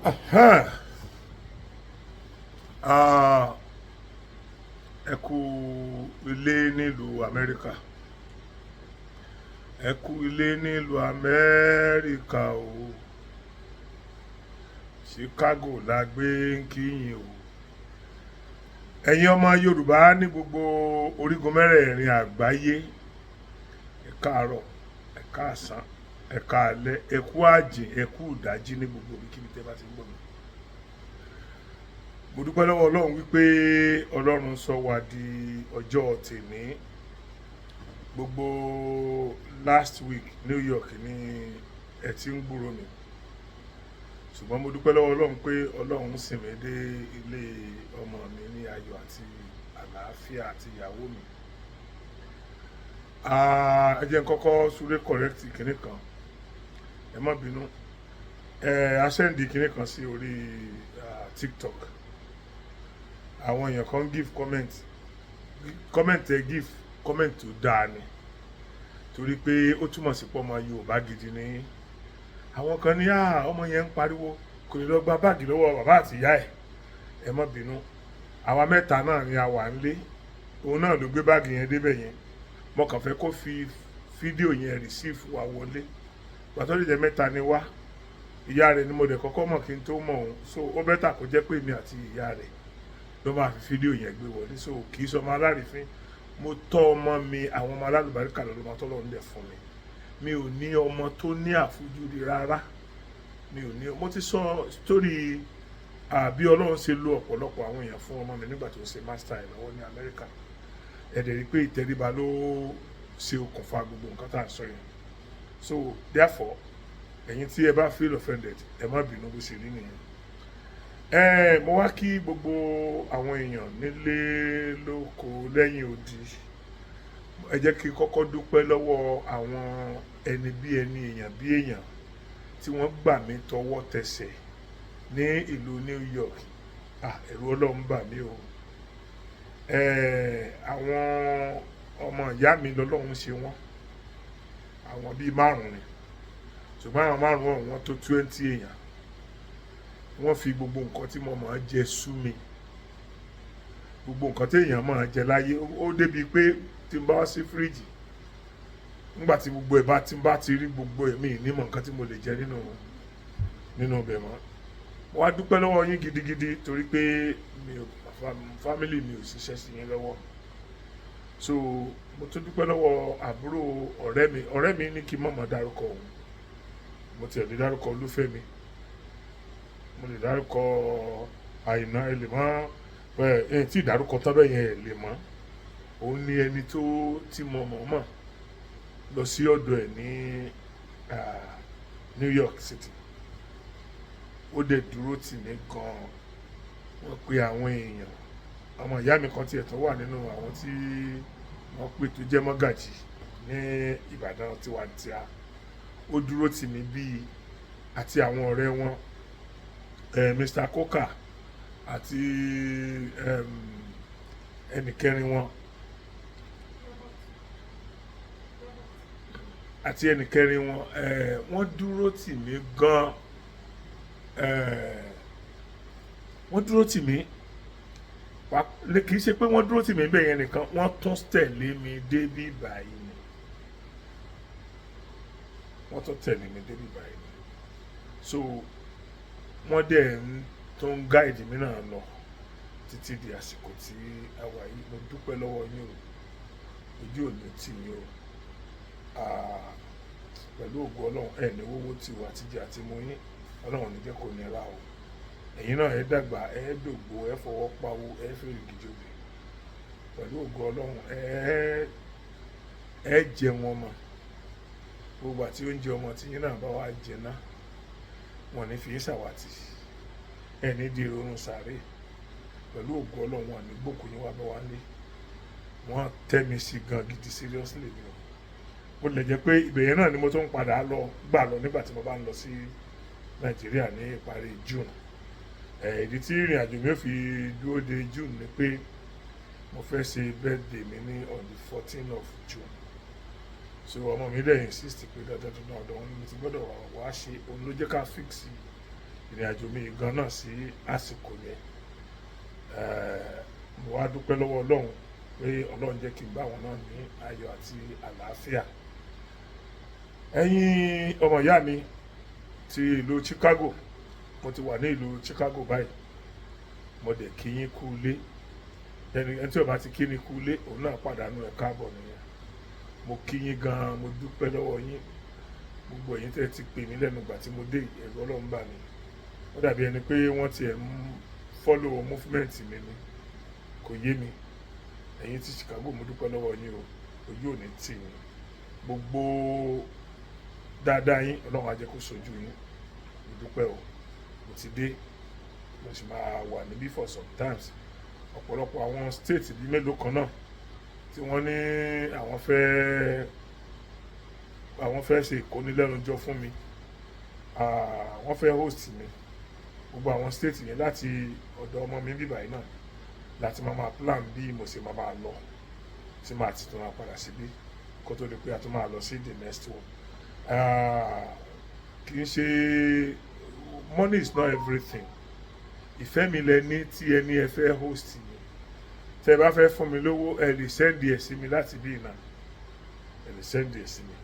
Aha. Ah, ẹ kú ilé nílùú Amẹ́ríkà. Ẹ kú ilé nílùú Amẹ́ríkà o. Chicago la gbé ń kíyìn o. Ẹ̀yin ọmọ Yorùbá ní gbogbo orígun mẹ́rẹ̀ẹ̀rin àgbáyé. Ẹ káàárọ̀, ẹ káàsán, ẹ káalẹ́, ẹ kú àjìn, ẹ kú ìdájí ní gbogbo ibikíbi tẹ́ bá ti ń gbọ́ mi. Mo dúpẹ́ lọ́wọ́ Ọlọ́run wípé Ọlọ́run sọ wá di ọjọ́ tèmi. Gbogbo last week New York ni ẹ ti ń gbúrò mi. Ṣùgbọ́n mo dúpẹ́ lọ́wọ́ Ọlọ́run pé Ọlọ́run sì mí dé ilé ọmọ mi ní ayọ̀ àti àlàáfíà àti ìyàwó mi. Ẹ jẹ́ n kọ́kọ́ súré correct kinní kan. Ẹ má bínú. A sẹ́ndì kinní kan sí orí TikTok. Àwọn èèyàn kan give comment ẹ give comment tó dáa ni, torí pé ó túmọ̀ sí pé ọmọ Yorùbá gidi ni. Àwọn kan ní ọmọ yẹn ń pariwo kò lè lọ gba báàgì lọ́wọ́ bàbá àti ìyá ẹ̀. Ẹ má bínú. Àwa mẹ́ta náà ni a wà nílé. Òun náà ló gbé báàgì yẹn débẹ̀ yẹn. Mo kàn fẹ́ kó fi fídíò yẹn receive wa wọlé. Pàtó lè jẹ́ mẹ́ta ni wá. Ìyá rẹ̀ ni mo dẹ̀ kọ́kọ́ mọ̀ kí n tó mọ̀ òun. So ó bẹ́tà kó jẹ́ pé èmi àti ìyá rẹ̀ ló máa fi fídíò yẹn gbé wọlé. So kì í sọ ọmọ alárìífín. Mo tọ́ ọmọ mi, àwọn ọmọ alálùbáríkà lọ́dún máa tọ́lọ́ ń lẹ̀ fún mi. Mi ò ní ọmọ tó ní àfojúdi rárá. Mi ò ní. Mo ti sọ story bí Ọlọ́run ṣe lo ọ̀pọ̀lọpọ̀ àwọn èèyàn fún ọmọ mi nígbà tó ń ṣe master ẹ̀ lọ́wọ́ ní Amẹ́ríkà. Ẹ dẹ̀ rí pé ìtẹríba ló ṣe okùnfà gbogbo nǹkan tá à ń sọ yẹn. So therefore, ẹ̀yin tí ẹ bá feel offended, ẹ má bínú bó ṣe rí nìyẹn. Mo wá kí gbogbo àwọn èèyàn nílé lóko lẹ́yìn odi. Ẹ jẹ́ kí n kọ́kọ́ dúpẹ́ lọ́wọ́ àwọn ẹni bí ẹni, èèyàn bí èèyàn tí wọ́n gbà mí tọwọ́ tẹsẹ̀ ní ìlú New York. Ẹ̀rù Ọlọ́run bà mí o. Àwọn ọmọ ìyá mi lọ́lọ́run ṣe wọ́n. Àwọn bíi 5 ni. Ṣùgbọ́n àwọn 5 ọ̀hún wọ́n tó 20 èèyàn. Wọ́n fi gbogbo nǹkan tí mo máa jẹ sú mi. Gbogbo nǹkan tí èèyàn máa jẹ láyé ó débi pé tí n bá wá sí fíríjì, nígbà tí gbogbo ẹ̀ bá ti rí gbogbo ẹ̀mí nímọ̀ nǹkan tí mo lè jẹ nínú ọbẹ̀ mọ́. Mo wá dúpẹ́ lọ́wọ́ yín gidigidi torí pé fámílì mi ò ṣiṣẹ́ sí yín lọ́wọ́. So mo tún dúpẹ́ lọ́wọ́ àbúrò ọ̀rẹ́ mi ní kí n má dárúkọ òun. Mo tiẹ̀ lè dárúkọ Olúfẹ́mi. Mo lè dárúkọ Àìná, ẹ lè mọ̀ tí ìdárúkọ tán bẹ́ẹ̀ yẹn ẹ lè mọ̀. Òun ni ẹni tí mo mọ̀ lọ sí ọ̀dọ̀ ẹ̀ ní New York City. Ó dẹ̀ dúró tì mí gan-an. Wọ́n pe àwọn èèyàn. Ọmọ ìyá mi kan tiẹ̀ tó wà nínú àwọn tí wọ́n pè tó jẹ́ mọ́gàjì ní Ìbàdàn tiwantiwa. Ó dúró tì mí bíi àti àwọn ọ̀rẹ́ wọn. Mr. Coker àti ẹnìkẹrin wọn wọ́n dúró tì mí gan. Wọ́n dúró tì mí. Kì í ṣe pé wọ́n dúró tì mí bẹ́ẹ̀ yẹn nìkan, wọ́n tún tẹ̀lé mi débi báyìí ni. Wọ́n tún tẹ̀lé mi débi báyìí ni. So wọ́n dẹ̀ tó ń gáìdì mi náà lọ títí di àsìkò tí a wà yìí. Mo dúpẹ́ lọ́wọ́ yín o. Ojú ò ní tì yín o. Pẹ̀lú ògo Ọlọ́run ní owó tí wà tíjẹ àti mú yín. Ọlọ́run ní jẹ́ kó nira o. Ẹ̀yin náà ẹ dàgbà, ẹ dògbò, ẹ fọwọ́ pawó, ẹ fèrè gìjòbè. Pẹ̀lú ògo Ọlọ́run ẹ jẹun ọmọ. Gbogbo àti oúnjẹ ọmọ tí yín náà bá wá jẹ náà, wọn ní fi ṣàwátì. Ẹ ní di ìrònú sàárè. Pẹ̀lú ògo Ọlọ́run wọn ní gbòkú yín wá bá wá lé. Wọ́n tẹ́ mi sí gan gidi seriously ni o. Bó lè jẹ́ pé ìbẹ̀yẹn náà ni mo tún padà gbà lọ nígbà tí mo bá ń lọ sí Nàìjíríà ní ìparí June. Ìdí tí ìrìn àjò mi ò fi dúró de June ni pé mo fẹ́ ṣe birthday mi ní on the 14th of June. So ọmọ mi dẹ̀ insist pé dandan ọ̀dọ̀ òun ni mo ti gbọ́dọ̀ wá ṣe. Òun ló jẹ́ ká fix ìrìn àjò mi gan náà sí àsìkò yẹn. Mo wá dúpẹ́ lọ́wọ́ Ọlọ́run pé Ọlọ́run jẹ́ kí n bá wọn náà ní ayọ̀ àti àlàáfíà. Ẹ̀yin ọmọ ìyá mi ti ìlú Chicago, mo ti wà ní ìlú Chicago báyìí, mo dẹ̀ kí yín kú ilé. Ẹni tí ó bá ti kí ni kú ilé, òun náà pàdánù ẹ̀ káàbọ̀ nìyẹn. Mo kí yín gan, mo dúpẹ́ lọ́wọ́ yín. Gbogbo ẹ̀yin tẹ́ ti pè mí lẹ́nu ìgbà tí mo dé, ẹ̀rù Ọlọ́run bà mí. Ó dàbí ẹni pé wọ́n ti ẹ̀ ń follow movement mi ni, kò yé mi. Ẹ̀yin ti Chicago, mo dúpẹ́ lọ́wọ́ yín o, ojú ò ní tì yín. Gbogbo dáadáa yín Ọlọ́run á jẹ́ kó sojú yín. Mo dúpẹ́ o, mo ti dé, mo sì máa wà níbí for some times. Ọ̀pọ̀lọpọ̀ àwọn state bíi mélòó kan náà tí wọ́n ní àwọn fẹ́ ṣe ìkónilẹ́nujọ fún mi, wọ́n fẹ́ host mi. Gbogbo àwọn state yẹn láti ọ̀dọ̀ ọmọ mi bíbá yìí náà láti máa plan bí mo ṣe máa lọ tí màá ti tún máa padà síbí kó tó di pé a tún máa lọ sí the next one. Kì í ṣe money is not everything. Ìfẹ́ mi lẹ ní tí ẹni ẹ fẹ́ host mi. Tẹ́ bá fẹ́ fún mi lówó, ẹ lè send ẹ̀ sí mi láti bí iná. Ẹ lè send ẹ̀ sí mi.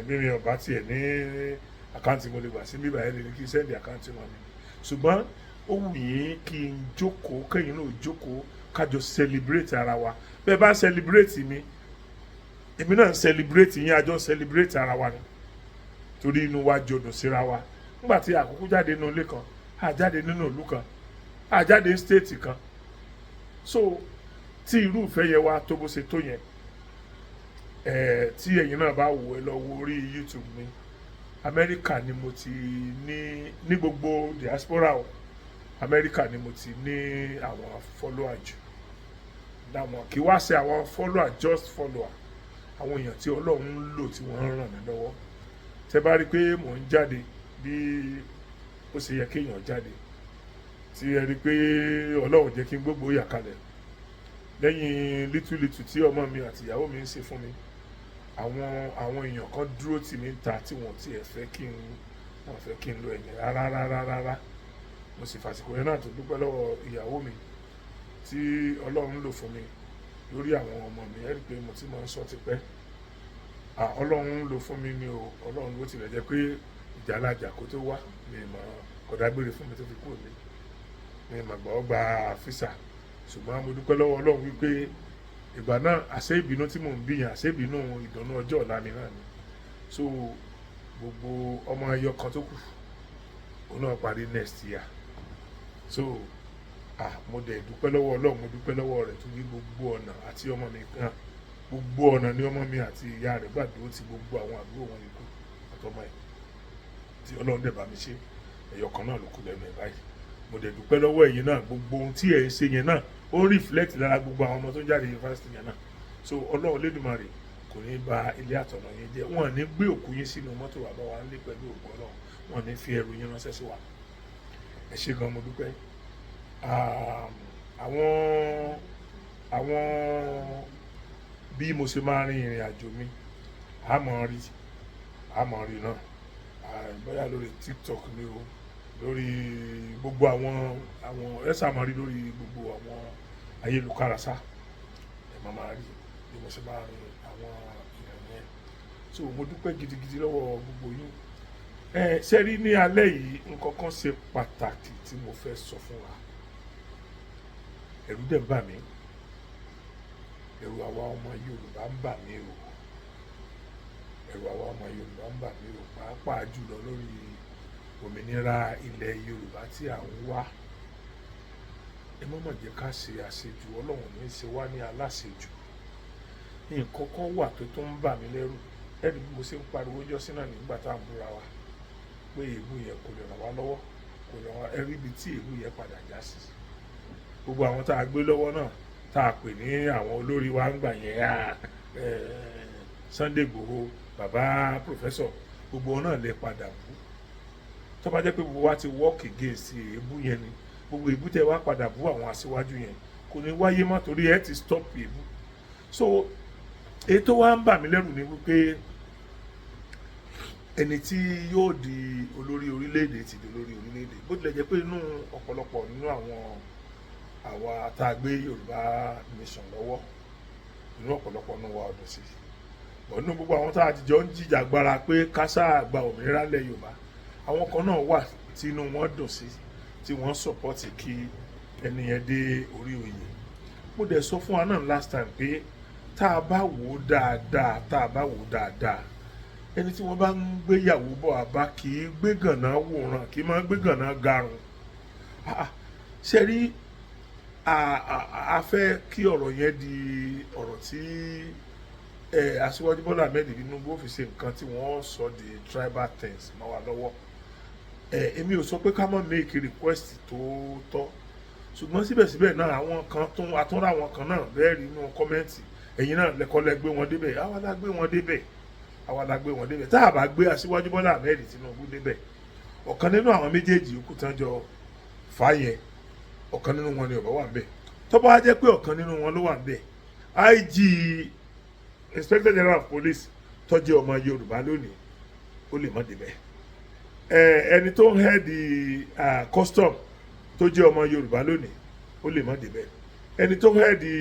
Bí mi ò bá tiẹ̀ ní àkáǹtì mo lè gbà sí bíbá ẹ lè ní kí n send àkáǹtì wọn mi. Ṣùgbọ́n ó wù yín kí n jókòó, kẹ́yìn náà jókòó kájọ celebrate ara wa. Bẹ́ẹ̀ bá celebrate mi, èmi náà celebrate yín, àjọ celebrate ara wa ni. Torí inú wa jọdún síra wa. Nígbà tí àkókò jáde nínú ilé kan, a jáde nínú ìlú kan, a jáde state kan. So tí irú ìfẹ́ yẹn wá tó bó ṣe tó yẹn, tí ẹ̀yin náà bá wò ẹ lọ wo orí YouTube mi, Amẹ́ríkà ni mo ti ní gbogbo diaspora o. Amẹ́ríkà ni mo ti ní àwọn follower jù. Láwọn kì í wá ṣe àwọn follower, just follower. Àwọn èèyàn tí Ọlọ́run ń lò tí wọ́n ń ràn mí lọ́wọ́. Tẹ́ bá rí pé mò ń jáde bí ó ṣe yẹ kéèyàn jáde, tí ẹ rí pé Ọlọ́run jẹ́ kí n gbogbo yà kalẹ̀ lẹ́yìn little tí ọmọ mi àti ìyàwó mi ń ṣe fún mi, àwọn èèyàn kan dúró tì mí ta tí wọ́n ti ẹ̀ fẹ́ kí n lo ẹ̀yìn rárá. Mo sì fàsìkò yẹn náà tó dúpẹ́ lọ́wọ́ ìyàwó mi tí Ọlọ́run lò fún mi lórí àwọn ọmọ mi. Ẹ rí pé mo ti máa ń sọ tipẹ́, Ọlọ́run lò fún mi ni o. Ọlọ́run ló tilẹ̀ jẹ́ pé ìjàlájà kó tó wá mi mọ̀ kọ̀dágbére fún mi tó fi kúrò mi mọ̀ gbọ́ gba físà. Ṣùgbọ́n mo dúpẹ́ lọ́wọ́ Ọlọ́run wípé ìgbà náà àṣẹ ìbínú tí mò ń bíyàn, àṣẹ ìbínú ìdùnnú ọjọ́ ọ̀la mi náà ni. So gbogbo ọmọ ẹyọ kan tó kù, òun náà parí next year. So mo dẹ̀ dúpẹ́ lọ́wọ́ Ọlọ́run, mo dúpẹ́ lọ́wọ́ rẹ̀ tó ní gbogbo ọ̀nà àti ọmọ mi kan, gbogbo ọ̀nà ni ọmọ mi àti ìyá rẹ̀ gbàdúró ti gbogbo àwọn àbúrò wọn yòókù àtọmọ ẹ̀ tí Ọlọ́run dẹ̀ bá mi ṣe. Ẹyọ kan náà ló kù lẹ́nu ẹ̀ báyìí. Mo dẹ̀ dúpẹ́ lọ́wọ́ ẹ̀yin náà, gbogbo ohun tí ẹ̀ ń ṣe yẹn náà ó reflect lára gbogbo àwọn ọmọ tó ń jáde yunifásitì yẹn náà. So Ọlọ́run Olódùmarè kò ní bà ilé àtọ̀nà yẹn jẹ́. Wọ́n ní gbé òkú yín sínú mọ́tò wá bá wa nílé pẹ̀lú òkú Ọlọ́run. Wọ́n ní fi ẹrù yín ránṣẹ́ sí wa. Ẹ ṣé gan, mo dúpẹ́. Àwọn bí mo ṣe máa rin ìrìn àjò mi, a máa rí náà. Bóyá lórí TikTok ni o, lórí gbogbo àwọn ẹ̀sà máa rí lórí gbogbo àwọn ayélujára sá. Ẹ máa rí bí mo ṣe máa rin àwọn ìrìn yẹn. So mo dúpẹ́ gidigidi lọ́wọ́ gbogbo yín. Ṣé rí ní alẹ́ yìí nǹkan kan ṣe pàtàkì tí mo fẹ́ sọ fún wa. Ẹ̀rù dẹ̀ ń bà mí. Ẹ̀rù àwa ọmọ Yorùbá ń bà mí o. Ẹ̀rù àwa ọmọ Yorùbá ń bà mí o, pàápàá jùlọ lórí òmìnira ilẹ̀ Yorùbá tí à ń wá. Ẹ má mà jẹ́ ká ṣe àṣejù. Ọlọ́run ní í ṣe wá ní aláṣejù. Nǹkan kan wà tó ń bà mí lẹ́rù. Ẹ̀rí bí mo ṣe ń pariwo jọ́sí náà nígbà tá à ń búra wa pé èébú yẹn kò lè ràn wá lọ́wọ́, kò ràn wá. Ẹ̀rí ibi tí èébú yẹn padà já sí. Gbogbo àwọn tá a gbé lọ́wọ́ náà tá a pè ní àwọn olórí wa ń gbà yẹn, Sunday Igboho, bàbá Professor, gbogbo wọn náà lè padà bú. Tó bá jẹ́ pé gbogbo wa ti work against èébú yẹn ni, gbogbo èébú tẹ́ wá padà bú àwọn aṣíwájú yẹn kò ní wáyé mọ́, torí ẹ ti stop èébú. So èyí tó wá ń bà mí lẹ́rù ni wípé ẹni tí yóò di olórí orílẹ̀-èdè ti di olórí orílẹ̀-èdè bó tilẹ̀ jẹ́ pé inú ọ̀pọ̀lọpọ̀ nínú àwa tá a gbé Yorùbá nation lọ́wọ́ inú ọ̀pọ̀lọpọ̀ nínú wa ọdún sí bọ̀ nínú gbogbo àwọn tá a ti jọ ń jìjàgbara pé kásá gba òmìnira lẹ̀ Yorùbá àwọn kan náà wà tí inú wọn dùn sí tí wọ́n sọ̀pọ́tì kí ẹni yẹn dé orí oyè mo dẹ̀ sọ fún wa náà last time pé tá a bá wò ó dáadáa ẹni tí wọ́n bá ń gbéyàwó bọ̀ àbá kì í gbé gànà wòran kì í máa gbé gànà garùn ṣe rí a fẹ́ kí ọ̀rọ̀ yẹn di ọ̀rọ̀ tí Aṣíwájú Bọ́lá Ahmed Tinubu fi ṣe nǹkan tí wọ́n sọ di tribal things mọ́ wa lọ́wọ́ èmi ò sọ pé ká má make request tó tọ́ ṣùgbọ́n síbẹ̀síbẹ̀ náà àwọn kan àtúnra àwọn kan náà bẹ́ẹ̀ rí inú kọ́mẹ́ǹtì ẹ̀yin náà lẹ́kọ́lẹ́ gbé wọn débẹ̀ àwa la gbé wọn débẹ̀ tá a bá gbé Aṣíwájú Bọ́lá Ahmed Tinubu débẹ̀ ọ̀kan nínú àwọn méjèèjì yòókù tán jọ fà yẹn ọ̀kan nínú wọn ni ọ̀bá wà ń bẹ̀ tó bá jẹ́ pé ọ̀kan nínú wọn ló wà ń bẹ̀ IG Inspector General of Police tó jẹ́ ọmọ Yorùbá lónìí ó lè má débẹ̀ ẹni tó ń hẹ́ẹ̀dì custom tó jẹ́ ọmọ Yorùbá lónìí ó lè má débẹ̀ ẹni tó ń hẹ́ẹ̀dì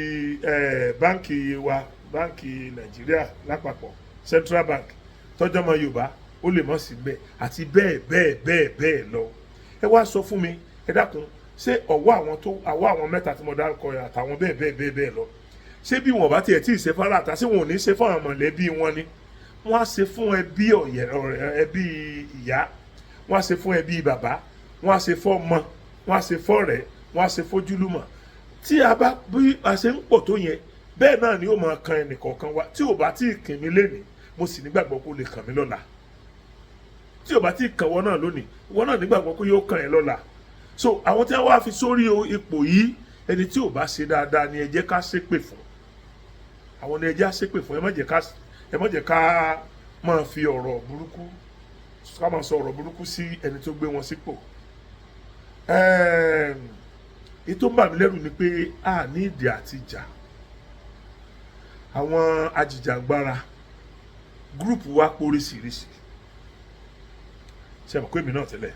báǹkì Nàìjíríà lápapọ̀ Central Bank tọ́jọ́ ọmọ Yorùbá ó lè má sí bẹ́ẹ̀ àti bẹ́ẹ̀ lọ ẹ wá sọ fún mi ẹ dákun ṣé ọwọ́ àwọn mẹ́ta tí mo dárúkọ yẹn àtàwọn bẹ́ẹ̀ lọ ṣé bí wọn bá tiẹ̀ tí ì ṣe fara àtà sí wọn ò ní ṣe fún àwọn mọ̀lẹ́bí wọn ni wọ́n á ṣe fún ẹbí ẹbí ìyá wọ́n á ṣe fún ẹbí bàbá wọ́n á ṣe fọ́mọ wọ́n á ṣe fọ́rẹ̀ wọ́n á ṣe fójúlùmọ̀ tí a bá bí a ṣe ń pọ̀ tó yẹn bẹ́ẹ̀ náà ni ó máa kan ẹnìkọ̀ọ̀kan wa tí ò bá tí ì kàn mí lénìí mo sì nígbàgbọ́ kó lè kàn mí lọ́la tí ò bá tí ì kàn wọ́n náà lónìí wọ́n náà nígbàgbọ́ kó yóò kàn ẹ́ lọ́la so àwọn tí wọ́n wá fi sórí ipò yìí ẹni tí ò bá ṣe dáadáa ni ẹ jẹ́ ká ṣépè fún àwọn ni ẹ jẹ́ á ṣépè fún ẹ má jẹ́ ká máa fi ọ̀rọ̀ burúkú ká máa sọ ọ̀rọ̀ burúkú sí ẹni tó gbé wọn sípò ètò ń bà mí lẹ́rù ni pé a ní ìdí àti ìjà àwọn ajìjàgbara gúrùpù wa póríṣiríṣi ṣe àmọ́ pé èmi náà tẹ́lẹ̀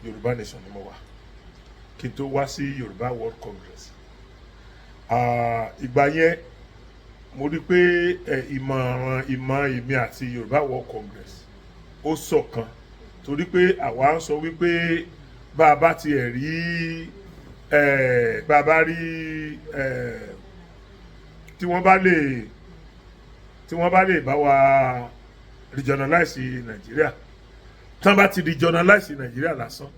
Yorùbá Nation ni mo wà kí n tó wá sí Yorùbá World Congress ìgbà yẹn mo rí pé ìmọ̀ èmi àti Yorùbá World Congress ó ṣọ̀kan torí pé àwa ń sọ wípé bá a bá tiẹ̀ rí bàbá rí tí wọ́n bá lè bá wa regionalize Nàìjíríà tán bá ti regionalize Nàìjíríà lásán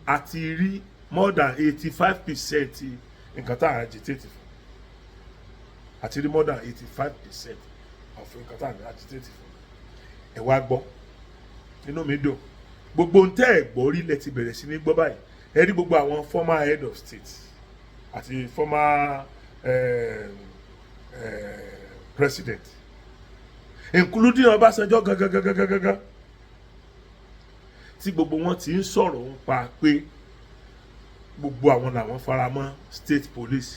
àti rí more than 85% nǹkan tá à ń agitate fún àti rí more than 85% of nǹkan tá à ń agitate fún ẹ wá gbọ́ inú mi dùn gbogbo ń tẹ́ ẹ̀ gbọ́ rí lẹ ti bẹ̀rẹ̀ sí ní gbọ́ báyìí ẹ rí gbogbo àwọn former head of state àti former president including Ọbásanjọ́ gangan tí gbogbo wọn ti ń sọ̀rọ̀ ń pa pé gbogbo àwọn làwọn faramọ́ state police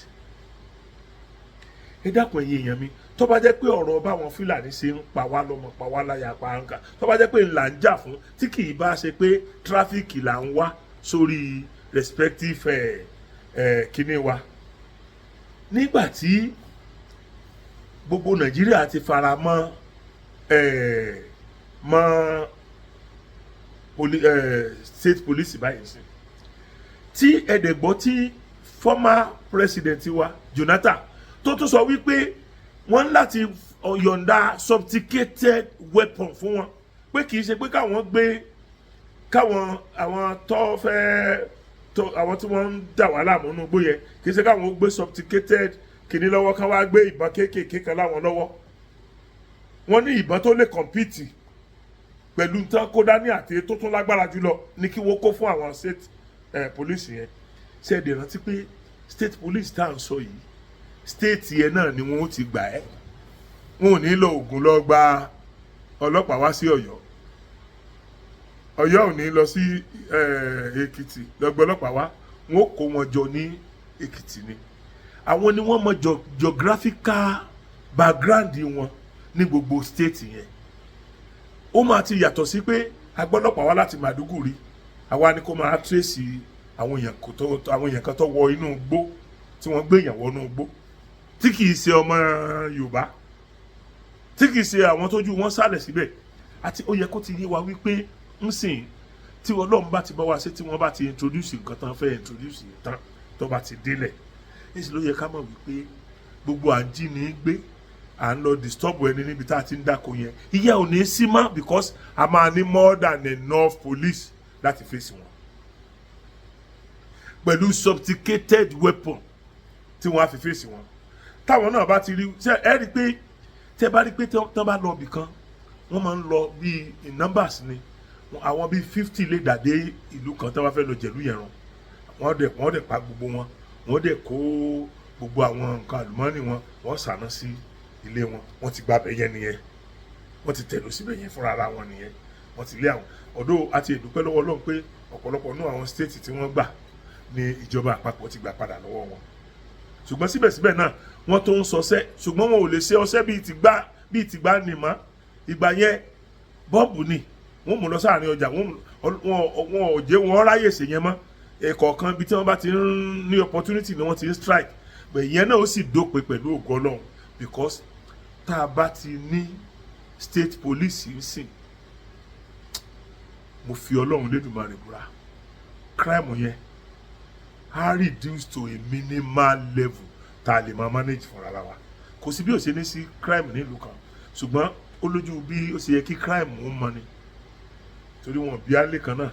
ẹ dákun ẹ̀yin èèyàn mi tó bá jẹ́ pé ọ̀rọ̀ báwọn Fúlàní ṣe ń pa wá lọ́mọ pa wá láyà pa nǹkan tó bá jẹ́ pé ńlá ń jà fún tí kì í bá ṣe pé tráfíkì là ń wá sórí respective kíní wa nígbà tí gbogbo Nàìjíríà ti fara mọ́ state police báyìí sí tí ẹ̀dẹ̀gbọ́ tí former president wa Jonathan tó tún sọ wípé wọ́n láti yọ̀ǹda sophisticated weapon fún wọn pé kì í ṣe pé àwọn tó fẹ́ àwọn tí wọ́n ń dà wá láàmú nínú igbó yẹn kì í ṣe káwọn gbé sophisticated kìíní lọ́wọ́ ká wá gbé ìbọn kéékèèké kan láwọn lọ́wọ́ wọ́n ní ìbọn tó lè compete pẹ̀lú nǹkan kó dání àti tó tún lágbára jùlọ ní kí wọ́n kó fún àwọn state police yẹn ṣe é dè rántí pé state police tá à ń sọ yìí state yẹn náà ni wọ́n ti gbà ẹ́ wọn ò ní lọ Ògùn lọ gba ọlọ́pàá wá sí Ọ̀yọ́ Ọ̀yọ́ ò ní lọ sí Èkìtì lọ gba ọlọ́pàá wá wọn ó kó wọn jọ ní Èkìtì ni àwọn ni wọ́n mọ geographical background wọn ní gbogbo state yẹn ó máa ti yàtọ̀ sí pé agbọ́lọ́pàá wá láti Màdúgùrí àwa ni kó máa tírèsì àwọn èèyàn kan tó wọ inú igbó tí wọ́n gbé èèyàn wọnú igbó tí kì í ṣe ọmọ Yorùbá tí kì í ṣe àwọn tójú wọn sálẹ̀ síbẹ̀ àti ó yẹ kó ti yé wa wípé ń sìn tí Ọlọ́run bá ti bá wa ṣe tí wọ́n bá ti introduce nǹkan tán fẹ́ introduce tán tó bá ti délẹ̀ èsì ló yẹ ká mọ̀ wípé gbogbo à ń jí ní gbé à ń lọ disturb ẹni níbi tá a ti ń dáko yẹn ìyà ò ní sí mọ́ because a máa ní more than enough police láti fèsì wọn pẹ̀lú sophisticated weapon tí wọ́n á fi fèsì wọn táwọn náà bá ti rí ẹ rí i pé tẹ bá rí i pé tán bá lọ ibì kan wọ́n máa ń lọ bíi in numbers ni àwọn bíi 50 lè dàdé ìlú kan tí wọ́n fẹ́ lọ jẹ̀lú yẹn rán wọ́n dẹ̀ pa gbogbo wọn wọ́n dẹ̀ kó gbogbo àwọn nǹkan àlùmọ́ọ́nì wọn wọ́n sàná sí ilé wọn wọ́n ti gba abẹ́yẹ nìyẹn wọ́n ti tẹ̀lú síbẹ̀ yẹn fúnra ara wọn nìyẹn wọ́n ti lé àwọn ọ̀dọ́ àti ìdúpẹ́ lọ́wọ́ Ọlọ́run pé ọ̀pọ̀lọpọ̀ nú àwọn stéètì tí wọ́n gbà ní ìjọba àpapọ̀ ti gbà padà lọ́wọ́ wọn ṣùgbọ́n síbẹ̀síbẹ̀ náà wọ́n tó ń sọsẹ́ ṣùgbọ́n wọn ò lè ṣe ọsẹ́ bíi tìgbà nìmọ́ ìgbà yẹn bọ́ọ̀bù ni wọ́n mú lọ sáàrin ọjà wọn ò jẹ́ wọn ráyè ṣe yẹn mọ́ ẹ̀kọ̀ọ̀kan ibi tí wọ́n bá ti ń ní opportunity ni wọ́n ti ń strike bẹ̀ yẹn náà ó sì dópin pẹ̀lú ògo Ọlọ́run because tá a bá ti ní state police sìn mo fi Ọlọ́run lédùmarè búra crime yẹn á reduce to a minimal level tá a lè máa manage fúnra wa kò sí bí ó ṣe ní sí crime nílùú kan ṣùgbọ́n ó lójú bí ó ṣe yẹ kí crime ó mọ ni torí wọn bí alẹ́ kan náà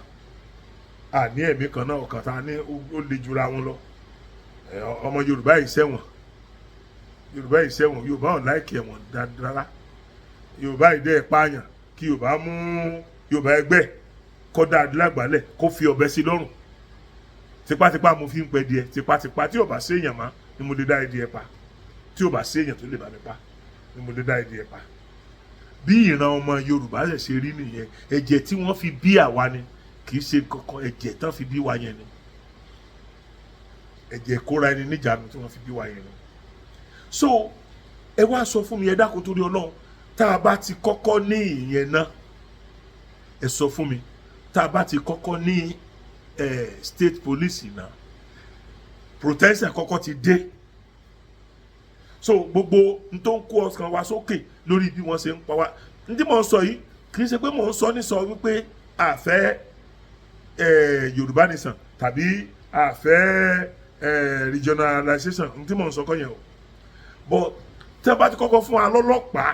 àní ẹ̀mí kan náà ọ̀kan tá a ní ó le jura wọn lọ ọmọ Yorùbá yìí ṣẹ̀wọ̀n Yorùbá ò láìkì ẹ̀wọ̀n dáadáa Yorùbá yìí dẹ́ pààyàn kí Yorùbá mú Yorùbá ẹgbẹ́ kọ́ dá adúlágbálẹ̀ kó fi ọ̀bẹ sí lọ́rùn tipátipá mo fi ń pẹ́ díẹ̀ tipátipá tí ò bá séèyàn má ni mo lè dá ẹdí ẹ pa tí ò bá séèyàn tó lè bá mi pa ni mo lè dá ẹdí ẹ pa bí ìran ọmọ Yorùbá ṣe rí nìyẹn ẹ̀jẹ̀ tí wọ́n fi bí àwa ni kì í ṣe kankan ẹ̀jẹ̀ tán fi bí wa yẹn ni ẹ̀jẹ̀ kóra ẹni níjànú tí wọ́n fi bí wa yẹn ni so ẹ wá sọ fún mi ẹ dákun torí Ọlọ́run tá a bá ti kọ́kọ́ ní ìyẹn náà ẹ sọ fún mi tá a bá ti kọ́kọ́ ní state police náà protest àkọ́kọ́ ti dé so gbogbo n tó ń kó ọkàn wa sókè lórí bí wọ́n ṣe ń pa wá n tí mò ń sọ yìí kì í ṣe pé mò ń sọ ní sọ wípé àfẹ́ Yorùbá nation tàbí àfẹ́ regionalization n tí mò ń sọ kọ́ yẹn o but tí wọ́n bá ti kọ́kọ́ fún wa lọ́lọ́pàá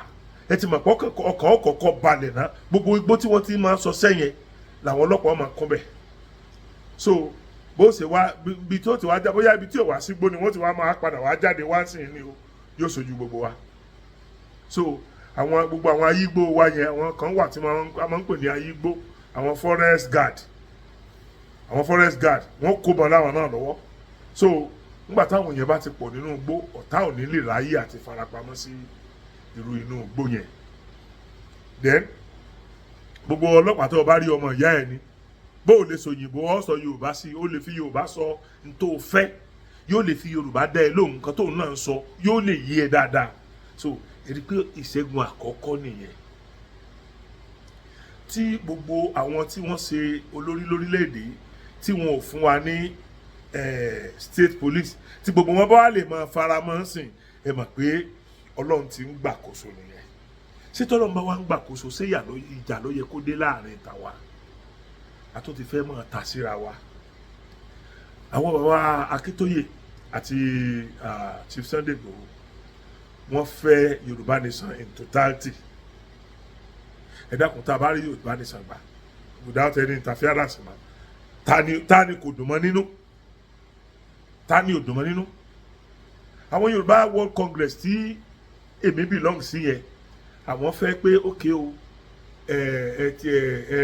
ẹ ti mọ̀ pé ọkàn ọkọ̀ọ̀kọ̀ balẹ̀ náà gbogbo igbó tí wọ́n ti máa sọ sẹ́yìn làwọn ọlọ́pàá máa kọ́ bẹ̀ so bó ṣe wá ibi tí ó ti wá já bóyá ibi tí ò wá sígbó ni wọ́n ti wá máa padà wá jáde wá sí ni o yóò ṣojú gbogbo wa so gbogbo àwọn ayígbó wa yẹn àwọn kan wà tí wọ́n máa ń pè ní ayígbó àwọn forest guard wọ́n kó bọ̀ láwọn náà lọ́wọ́ so nígbà táwọn yẹn bá ti pọ̀ nínú igbó ọ̀tá ò ní lè ráyè àti farapamọ́ sí irú inú igbó yẹn then gbogbo ọlọ́pàá tó o bá rí ọmọ ìyá ẹ̀ ni bó o lè sọ òyìnbó ọ sọ Yorùbá sí ó lè fi Yorùbá sọ n tó fẹ́ yóò lè fi Yorùbá dá ẹ lóhùn nǹkan tóun náà ń sọ yóò lè yé ẹ dáadáa so èrí pé ìṣẹ́gun àkọ́kọ́ nìyẹn tí gbogbo àwọn tí wọ́n ṣe olórí lórílẹ̀‐èdè tí wọn ò fún wa ní state police tí gbogbo wọn bá wà lè máa faramọ́ sìn ẹ mọ̀ pé Ọlọ́run ti ń gbàkóso nìyẹn ṣé tọ́lọ́run bá wá ń gbàkóso ṣé ìjà ló yẹ kó dé láàrin tàwa a tó ti fẹ́ mọ̀ ta síra wa àwọn bàbá Akíntóyè àti Chief Sunday Igboho wọ́n fẹ́ Yorùbá nation in totality ẹ dákun tá a bá rí Yorùbá nation gbà without any interference ma ta ni kò dùn mọ́ nínú ta ni ò dùn mọ́ nínú àwọn Yorùbá World Congress tí èmi belong sí yẹn àwọn fẹ́ pé ókè o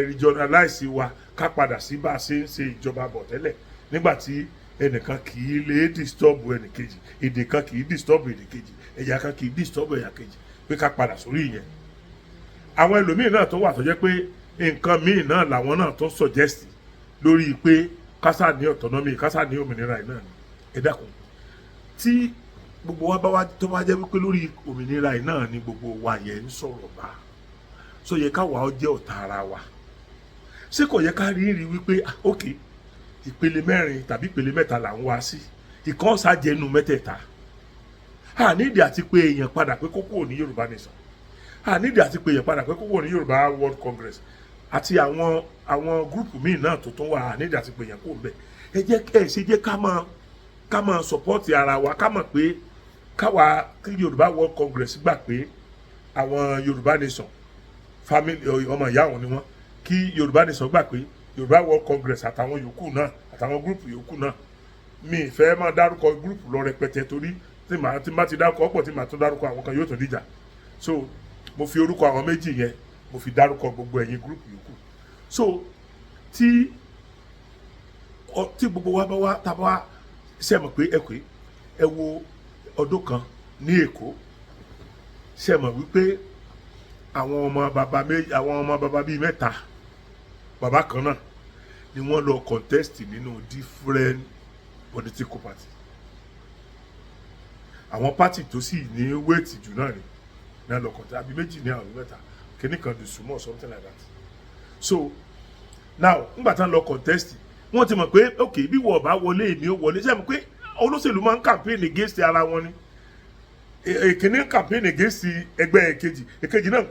regionalize wa ká padà sí bá a ṣe ń ṣe ìjọba bọ̀ tẹ́lẹ̀ nígbà tí ẹnìkan kì í lè disturb ẹnìkejì èdè kan kì í disturb èdè kejì ẹ̀yà kan kì í disturb ẹ̀yà kejì pé ká padà sórí ìyẹn àwọn ẹlòmíì náà tó wà tó jẹ́ pé nǹkan míì náà làwọn náà tó suggest lórí pé kásá ní autonomy kásá ní òmìnira yìí náà ni ẹ dákun tí gbogbo wa bá wá tó wá jẹ́ wípé lórí òmìnira yìí náà ni gbogbo wa yẹn ń sọ̀rọ̀ bá so yẹ ká wà ó jẹ́ ọ̀tá ara wa ṣé kò yẹ ká rí wípé ok ìpele 4 tàbí ìpele 3 là ń wá sí ìkan ṣàjẹnu mẹ́tẹ̀ẹ̀ta nídìí àti pé èèyàn padà pé kókó ní Yorùbá Nation nídìí àti pé èèyàn padà pé kókó ní Yorùbá World Congress àti àwọn gúrùpù míì náà tó tún wà nídìí àti pé èèyàn kò bẹ̀ ẹ jẹ́ ká máa support ara wa ká mọ̀ pé kí Yorùbá World Congress gbà pé àwọn Yorùbá Nation family ọmọ ìyá òun ni wọ́n kí Yorùbá Nation gbà pé Yorùbá World Congress àtàwọn yòókù náà àtàwọn gúrùpù yòókù náà mi ìfẹ́ máa dárúkọ gúrùpù lọ rẹpẹtẹ torí tí màá ti dárúkọ ọ̀pọ̀ tí màá tún dárúkọ àwọn kan yóò tún dìjà so mo fi orúkọ àwọn méjì yẹn mo fi dárúkọ gbogbo ẹ̀yin gúrùpù yòókù so tí gbogbo wa bá wá tàbá wá ṣe mọ̀ pé ẹ wo ọdún kan ní Èkó ṣe mọ̀ wípé àwọn ọmọ bàbá bíi 3 bàbá kan náà ni wọ́n lọ contest nínú different political party àwọn party tó sì ní wéètì jù náà ni náà lọ contest àbí méjì ní àwọn 3 kíní kan di sumo something like that so now nígbà tán lọ contest wọ́n ti mọ̀ pé ok bí wọ́n bá wọlé èmi ó wọlé ṣe mọ̀ pé olóṣèlú máa ń campaign against ara wọn ni èkíní campaign against ẹgbẹ́ èkejì náà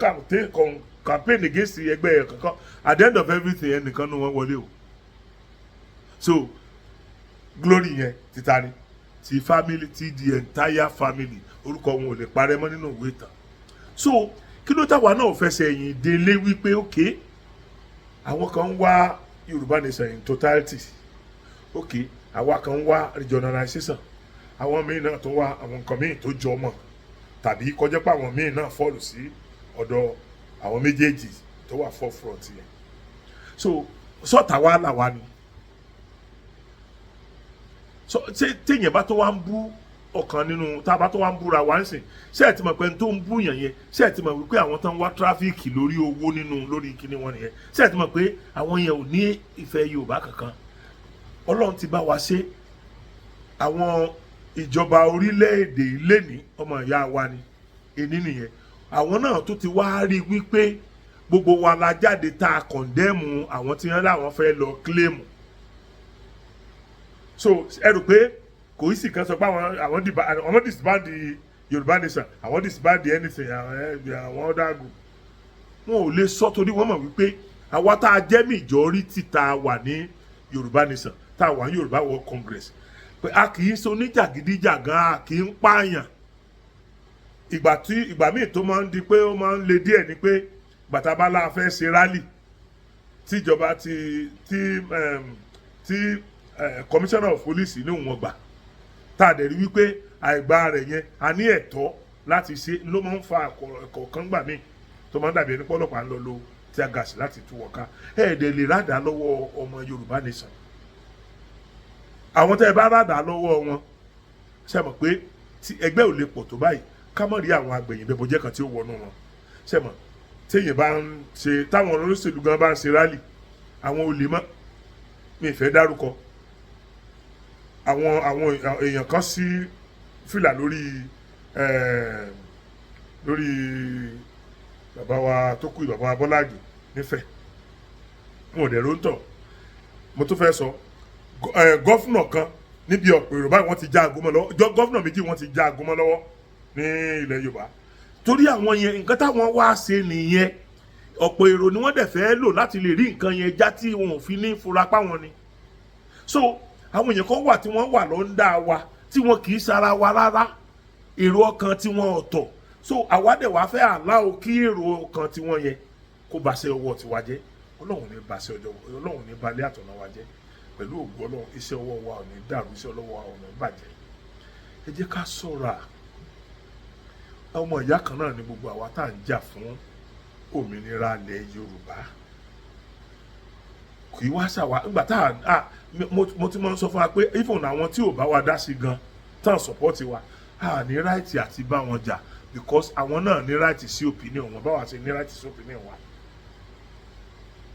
campaign against ẹgbẹ́ kankan at the end of everything ẹnìkan ní wọ́n wọlé o so glory yẹn títa ni ti family ti the entire family orúkọ wọn ò lè parẹ́ mọ́ nínú ìwé ìtàn so kí ló táwa náà fẹsẹ̀ yìn délé wípé ok àwọn kan ń wá Yorùbá Nation in totality ok àwa kan ń wá regionalization àwọn míì náà tó wá àwọn nǹkan míì tó jọ mọ́ tàbí kọjá pé àwọn míì náà fọ́ọ̀lù sí ọ̀dọ̀ àwọn méjèèjì tó wà forefront yẹn so sọ́ọ̀tà wa là wá ni so téèyàn bá tó wá ń bú ọ̀kan nínú tá a bá tó wá ń búra wá ń sìn ṣé ẹ ti mọ̀ pé tó ń bú yàn yẹn ṣé ẹ ti mọ̀ wípé àwọn tó ń wá tráfíìkì lórí owó lórí kíní wọn nìyẹn ṣé ẹ ti mọ̀ pé àwọn yẹn ò ní ìfẹ́ Yorùbá kankan Ọlọ́run ti bá wa ṣe àwọn ìjọba orílẹ̀-èdè ilé ní ọmọ ìyá wa ni èní nìyẹn àwọn náà tó ti wá rí wípé gbogbo wa la jáde tá a kọ̀ndẹ́mù àwọn tí wọ́n láwọn fẹ́ lọ kílèmù so ẹ rò pé kò í sì kan sọ pé àwọn disband Yorùbá Nation àwọn disband anything àwọn other group wọn ò lè sọ torí wọ́n mọ̀ wípé àwa tá a jẹ́ majority tá a wà ní Yorùbá Nation tá a wà ní Yorùbá World Congress pé a kì í so oníjàgídíjàgan a kì í pààyàn ìgbà míì tó máa ń di pé ó máa ń le díẹ̀ ni pé gbàtàbálà fẹ́ ṣe rally tíjọba tí commissioner of police ní òun ọgbà tá a dẹ̀ rí wípé àìgbà rẹ̀ yẹn a ní ẹ̀tọ́ láti ṣe ló máa ń fa ọ̀kọ̀ọ̀kan gbà míì tó máa ń dàbí ẹni pọ́lọ́pàá ń lọ lo tear gas láti tú wọn ká ẹ̀ẹ́dẹ̀ lè rádàá lọ́wọ́ ọmọ Yorùbá Nation àwọn tẹ́ ẹ bá rádàá lọ́wọ́ wọn ṣe mọ̀ pé tí ẹgbẹ́ ò lè pọ̀ tó báyìí ká mọ̀ rí àwọn agbẹ̀yìn bẹ́ẹ̀ bọ́jẹ́ kan tí ó wọnú wọn ṣe mọ̀ téèyàn bá ń ṣe táwọn olóṣèlú gan bá ń ṣe rálì àwọn olè mọ́ mi ì fẹ́ dárúkọ àwọn èèyàn kan sí fìlà lórí bàbá wa tó kú bàbá wa Bọ́láàgì nífẹ̀ẹ́ wọn ò dẹ̀ ló ń tọ̀ mo tún fẹ́ sọ gọ́fúnà kan níbi ọ̀pọ̀ èrò báyìí wọ́n ti já aago mọ́ lọ́wọ́ gọ́fúnà méjì wọ́n ti já aago mọ́ lọ́wọ́ ní ilẹ̀ Yorùbá torí àwọn yẹn nǹkan táwọn wá ṣe nìyẹn ọ̀pọ̀ èrò ni wọ́n dẹ̀ fẹ́ lò láti lè rí nǹkan yẹn já tí wọn ò fi ní fura páwọn ni so àwọn èèyàn kan wà tí wọ́n wà lọ́ndà wa tí wọn kì í sara wa rárá èrò ọkàn tí wọ́n ọ̀tọ̀ so àwa dẹ̀ wá fẹ́ àláò kí èrò ọkàn tí wọ́n yẹn kó bá ṣe ọwọ́ tiwa jẹ́ Ọlọ́run ní bá ṣe ọjọ́ Ọlọ́run ní balẹ̀ àtọ̀nà wa jẹ́ pẹ̀lú ògo Ọlọ́run iṣẹ́ ọwọ́ wa ò ní dàrú iṣẹ́ ọlọ́wọ́ wa ò ní bàjẹ́ ẹ jẹ́ ká ṣọ́ra ọmọ ìyá kan náà ni gbogbo àwa tá à ń jà fún òmìnira ilẹ̀ Yorùbá kì í wá ṣàwá nígbà tá à mo ti máa ń sọ fún wa pé even àwọn tí ò bá wa dá sí gan tán sọ́pọ́tì wa a ní ráìtì àti bá wọn jà because àwọn náà ní ráìtì sí opinion wọn báwa ṣe ní ráìtì sí opinion wa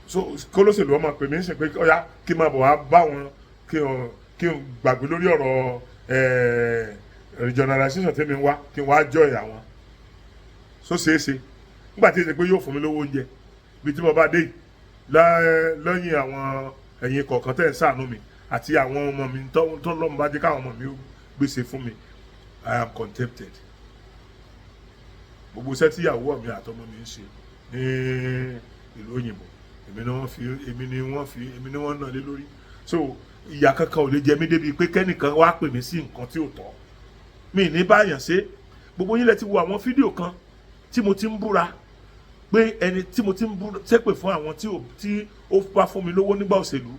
so kólóṣèlú ọmọ pè mí ń ṣe pé ọ̀yá kí n máa bọ̀ wá bá wọn kí n gbàgbé lórí ọ̀rọ̀ regionalization tẹ́mi ń wá kí n wá join àwọn so ṣeéṣe nígbà tí ó ṣe pé yóò fún mi lówó oúnjẹ bí tí mo bá dé lẹ́yìn àwọn ẹ̀yin kọ̀ọ̀kan tẹ̀ ń ṣàánú mi àti àwọn ọmọ mi tó lọ́mọ bá jẹ́ káwọn ọmọ mi gbèsè fún mi I am contented. Gbogbo iṣẹ́ tí ìyàwó mi àtọmọ mi ń ṣe ní ìlú òyìnbó èmi ni wọ́n ná lé lórí. So ìyà kankan ò lè jẹ mí débi pé kẹ́nìkan wá pè mí sí nǹkan tí ò tọ́. Mi ní báyàn ṣe. Gbogbo yín lẹ ti wo àwọn fídíò kan tí mo ti ń búra pé ẹni tí mo ti ń búra ṣépè fún àwọn tí ó bá fún mi lówó nígbà òṣèlú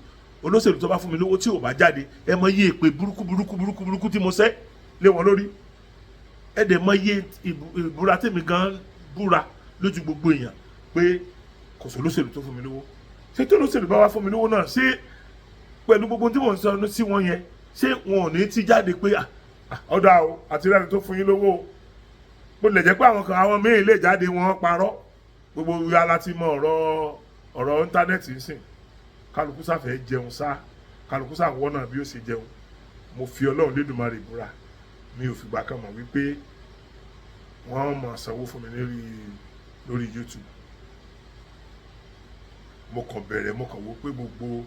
olóṣèlú tó bá fún mi lówó tí ò bá jáde ẹ mọ iye èpè burúkú tí mo ṣẹ́ lé wọn lórí. Ẹ dẹ̀ mọ iye ìbúra tèmi gan búra lójú gbogbo èèyàn pé kò sí olóṣèlú tó fún mi lówó. Ṣé tó olóṣèlú bá wá fún mi lówó náà ṣé pẹ̀lú gbogbo tí mò ń sọ sí wọn yẹn ṣé wọn ò ní ti jáde pé ọ̀dà o àti rẹ́ni tó fún yín lówó o. Bó lè jẹ́ pé àwọn míì lè jáde wọn parọ́ gbogbo ìyá láti mọ ọ̀rọ̀ íńtánẹ́ẹ̀tì ń sìn kálukú sáfẹ́ jẹun sá kálukú sáwọ́ náà bí ó ṣe jẹun. Mo fi Ọlọ́run lédùmarè búra mi ò fìgbà kan mọ̀ wípé wọ́n máa sanwó fún mi lórí YouTube. Mo kàn bẹ̀rẹ̀ mo kàn wò pé gbogbo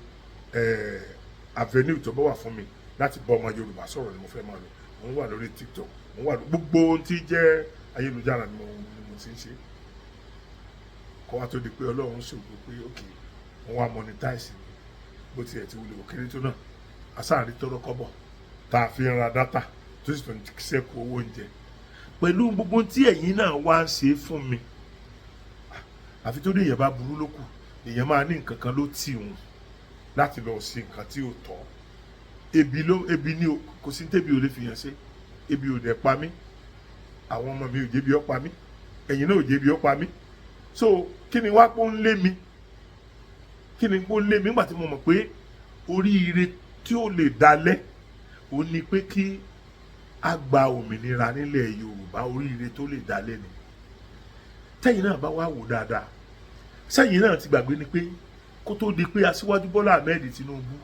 avenue tó bá wà fún mi láti bá ọmọ Yorùbá sọ̀rọ̀ ni mo fẹ́ máa lò. Mo wà lórí TikTok mo wà gbogbo ohun tí jẹ́ ayélujára ni mo ti ń ṣe. Kọ́ wá tó di pé Ọlọ́run ṣògo pé okay wọ́n wá monetize mi bó tiẹ̀ ti wulẹ̀ òkèrè tó náà asáàrí tọrọ kọ́bọ̀ tá a fi ń ra dátà tó sì tún ṣẹ́kù owó oúnjẹ pẹ̀lú gbogbo tí ẹ̀yin náà wá ń ṣe fún mi. Àfi tó dé èèyàn bá burú ló kù èèyàn máa ní nǹkan kan ló tì wọ́n láti lọ ṣe nǹkan tí ò tọ́. Ebi ni kò sí tẹ́bi ò lè fi hàn ṣe ebi ò dẹ̀ pa mí àwọn ọmọ mi ò jẹ̀bi ó pa mí ẹ̀yin náà ò jẹ̀bi ó pa mí. So kí ni wá pọ́n lé mi nígbà tí mo mọ̀ pé oríire tí ó lè dalẹ̀ ó ní pé kí a gba òmìnira nílẹ̀ Yorùbá oríire tó lè dalẹ̀ ni. Tẹ́yin náà bá wá wò dáadáa sẹ́yìn náà ti gbàgbé ni pé kó tó di pé Aṣíwájú Bọ́lá Ahmed Tinubu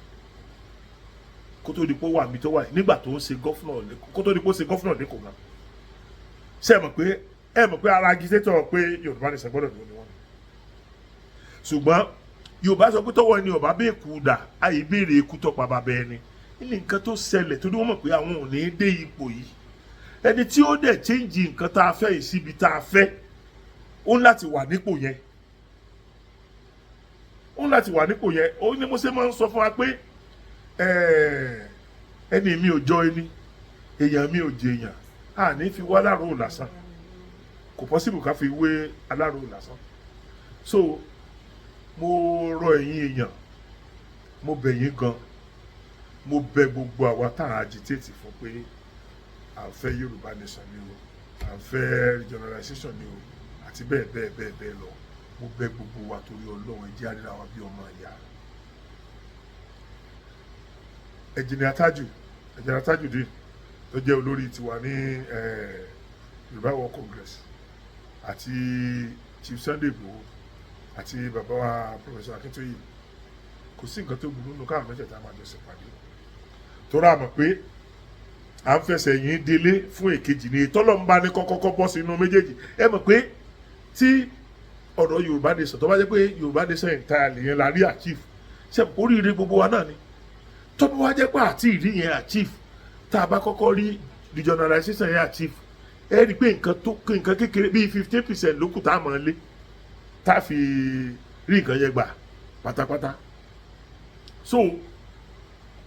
kó tó di pé ó wà mí tó wà nígbà tó ń ṣe gọ́fúnà kó tó di pé ó ṣe gọ́fúnà lẹ́kọ̀ọ́ náà ṣe mọ̀ pé ara agitétọ̀ pé Yorùbá ní sẹ́gbọ́dọ̀ ló ní wọn. Ṣùgbọ́n Yorùbá sọ pé tọ́wọ́ ẹni ọ̀bá bẹ́ẹ̀ kú dà àyè béèrè ikú tọ́pa bàbá ẹni ní nǹkan tó ṣẹlẹ̀ tó ní wọ́n mọ̀ pé àwọn ò ní dé ipò yìí ẹni tí ó dẹ̀ change nǹkan tá a fẹ́ yìí síbi tá a fẹ́ ó ń láti wà nípò yẹn ó ní mo ṣe máa ń sọ fún wa pé ẹni mi ò jọ ẹni èèyàn mi ò jẹ èèyàn a ní fi wá alárò lásán kò possible ká fi wé alárò lásán. So mo rọ ẹ̀yin èèyàn mo bẹ̀ yín gan mo bẹ̀ gbogbo àwa tá à agitate fún pé à ń fẹ́ Yorùbá nation ni o à ń fẹ́ regionalization ni o àti bẹ́ẹ̀ lọ mo bẹ̀ gbogbo wa torí Ọlọ́run ẹ jẹ́ àríra wa bí ọmọ ìyá. Engineer Tajudeen tó jẹ́ olórí tiwa ní Yorùbá World Congress àti Chief Sunday Igboho àti bàbá wa Professor Akintoye kò sí nǹkan tó burú nínú káwọn mẹ́tẹ̀ẹ̀ta máa jọ ṣèpàdé tó rà mọ̀ pé à ń fẹsẹ̀ yín délé fún èkejì ní tọ́lọ́mùbá ní kọ́kọ́kọ́ bọ́ sínú méjèèjì ẹ mọ̀ pé tí ọ̀rọ̀ Yorùbá nation tó bá jẹ́ pé Yorùbá nation entirely yẹn la rí achieve ṣe oríire gbogbo wa náà ni tó bá wá jẹ́ pé àti ìrí yẹn achieve tá a bá kọ́kọ́ rí regionalization yẹn achieve ẹ rí i pé nǹkan kékeré bíi 15% ló kù tá a mọ̀ lé tá a fi rí nǹkan yẹn gbà pátápátá. So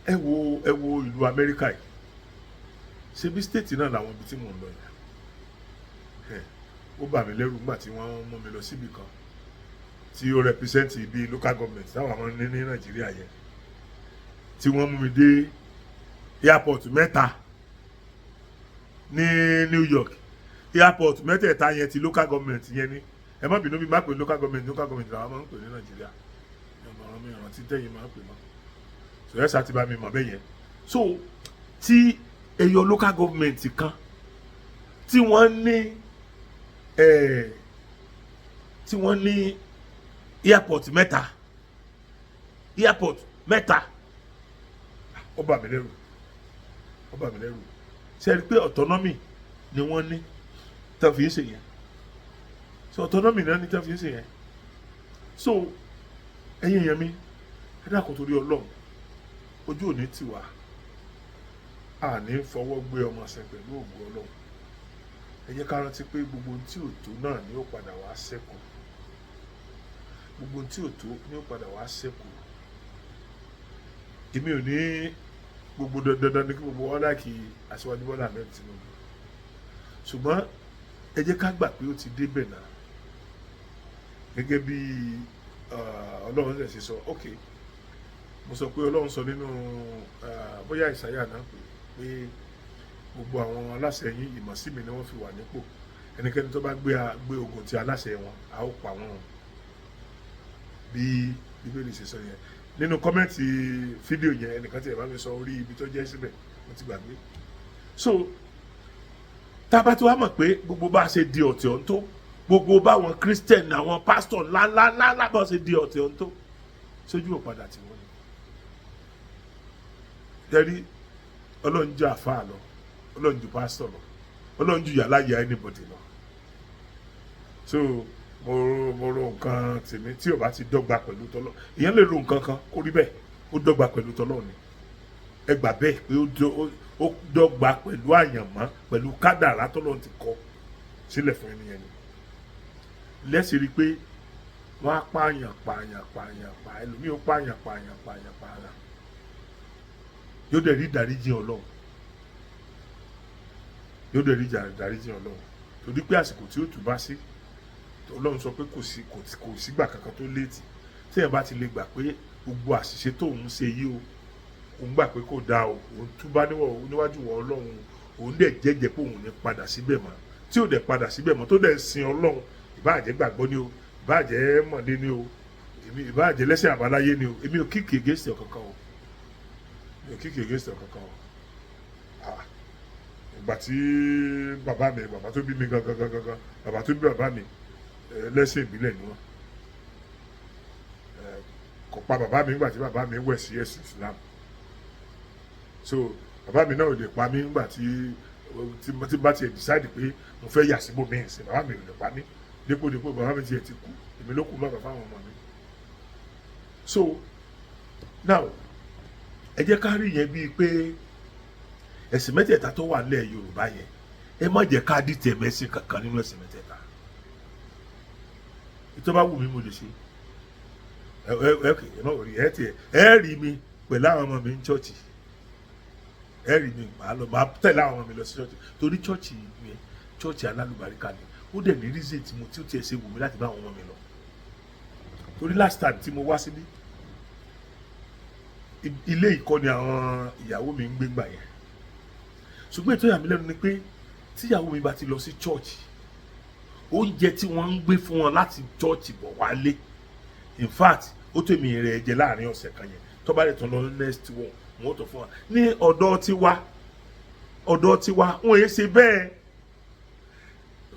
ẹ wo ìlú Amẹ́ríkà yìí ṣe bí state náà làwọn ibi tí mò ń lọ yẹn ó bà mí lẹ́rù nígbà tí wọ́n mú mi lọ síbi kan tí ó represent ibi local government táwọn àwọn ní Nàìjíríà yẹn tí wọ́n mú mi dé airport mẹ́ta ní New York airport mẹ́tẹ̀ẹ̀ta yẹn ti local government yẹn ni ẹ má bínú bí má pè local government làwọn máa ń pè ní Nàìjíríà ọmọ mi ìrántí tẹ́yìn máa ń pè mọ́ so ẹ ṣáà ti bá mi mọ̀ bẹ́ẹ̀ yẹn. So tí ẹyọ local government kan tí wọ́n ní airport mẹ́ta ó bà mí lẹ́rù ṣe rí pé autonomy ni wọ́n ní tó fi ń ṣe yẹn so autonomy náà ní tí wọ́n fi ń ṣe yẹn so ẹ̀yin èèyàn mi ẹ dákun torí Ọlọ́run ojú òní tiwa àní fọwọ́ gbé ọmọ ṣe pẹ̀lú ògùn Ọlọ́run ẹ jẹ́ ká rántí pé gbogbo ohun tí ò tó náà ni ó padà wá ṣẹ́kù gbogbo ohun tí ò tó ni ó padà wá ṣẹ́kù èmi ò ní gbogbo dandan ní kí gbogbo wọn láàkì Aṣíwájú Bọ́lá Ahmed Tinubu ṣùgbọ́n ẹ jẹ́ ká gbà pé ó ti débẹ̀ náà gẹ́gẹ́ bí Ọlọ́run ṣe ṣe sọ ok mo sọ pé Ọlọ́run sọ nínú bóyá Ìsáyà náà pé gbogbo àwọn aláṣẹ yín ìmọ̀ sí mi ni wọ́n fi wà nípò ẹnikẹ́ni tó bá gbé ogun ti aláṣẹ wọn a ó pa wọ́n bí Bíbélì ṣe sọ yẹn nínú kọ́mẹ́ǹtì fídíò yẹn ẹnìkan tí ẹ̀ bá mi sọ orí ibi tó jẹ́ síbẹ̀ mo ti gbàgbé so tábà tí wàá mọ̀ pé gbogbo bá ṣe di ọ̀tẹ̀ ọ̀hún tó gbogbo báwọn Christian àwọn pásítọ̀ ńláńlá bá ṣe di ọ̀tẹ̀ ọ̀hún tó sójú òpadà tí wọ́n ní jẹ́rí Ọlọ́run jẹ́ àfáà lọ Ọlọ́run ju pásítọ̀ lọ Ọlọ́run ju yàrá yà anybody lọ so mo ro nǹkan tèmi tí ò bá ti dọ́gba pẹ̀lú tọ́lọ́ ìyẹn lè ro nǹkan kan kó rí bẹ́ẹ̀ ó dọ́gba pẹ̀lú tọ́lọ́ ni ẹ gbà bẹ́ẹ̀ pé ó dọ́gba pẹ̀lú àyànmọ́ pẹ̀lú kádàrá tọ́lọ́ ti kọ sílẹ̀ fún ẹni yẹn ni lẹ́sìn rí i pé wọ́n á pààyàn ẹlòmíì ó pààyàn yóò dẹ̀ rí ìdáríjì Ọlọ́run torí pé àsìkò tí ó tù bá sí Ọlọ́run sọ pé kò sígbà kankan tó léètì tí ẹ̀ bá ti lè gbà pé gbogbo àṣìṣe tóun ṣe yìí o òun gbà pé kò dáa o òun túbá níwájú wọn Ọlọ́run òun dẹ̀ jẹ́jẹ́ pé òun ní padà síbẹ̀ mọ́ tí ò dẹ̀ padà síbẹ̀ mọ́ tó dẹ̀ sin Ọlọ́run ìbáàjẹ́ gbàgbọ́ ni o ìbáàjẹ́ mọ̀dé ni o ìbáàjẹ́ lẹ́sẹ̀ àbáláyé ni o èmi ò kíkì against kankan o ìgbà tí bàbá tó bí mi gangan bàbá tó bí bàbá mi lẹ́sìn ìbílẹ̀ ni wọ́n kò pa bàbá mi nígbà tí bàbá mi wẹ̀ sí ẹ̀sìn Islam so bàbá mi náà ò lè pa mí nígbà tí bá tiẹ̀ decide pé mo fẹ́ yà síbò mí ẹ̀sìn bàbá mi ò lè pa mí dípò bàbá mi tiẹ̀ ti kú èmi ló kú bàbá fáwọn ọmọ mi so now ẹ jẹ́ ká rí yẹn bíi pé ẹ̀sìn mẹ́tẹ̀ẹ̀ta tó wà nílẹ̀ Yorùbá yẹn ẹ má jẹ́ ká dìtẹ̀ mẹ́sìn kankan nínú ẹ̀sìn mẹ́tẹ̀ẹ̀ta ìtọ́ bá wù mí mo lè ṣe ẹ rí mi pẹ̀lú àwọn ọmọ mi ní chọ́ọ̀chì ẹ rí mi màá tẹ̀lé àwọn ọmọ mi lọ sí chọ́ọ̀chì torí chọ́ọ̀chì yẹn chọ́ọ̀chì alálùbáríkà ni ó dẹ̀ ní reason tí ó tiẹ̀ ṣe wù mí láti bá àwọn ọmọ mi lọ torí last time tí mo wá síbí ilé ìkọ́ni àwọn ìyàwó mi ń gbé gbà yẹn ṣùgbọ́n ètò ìyàmí lẹ́nu ni pé tí ìyàwó mi bá ti lọ sí chọ́ọ̀chì oúnjẹ tí wọ́n ń gbé fún wọn láti chọ́ọ̀chì bọ̀ wálé in fact ó tó èmi rẹ̀ jẹ láàrin ọ̀sẹ̀ kan yẹn tó bá lè tán lọ next one wọ́n tó fún wa ní ọ̀dọ̀ tiwa wọ́n yé ṣe bẹ́ẹ̀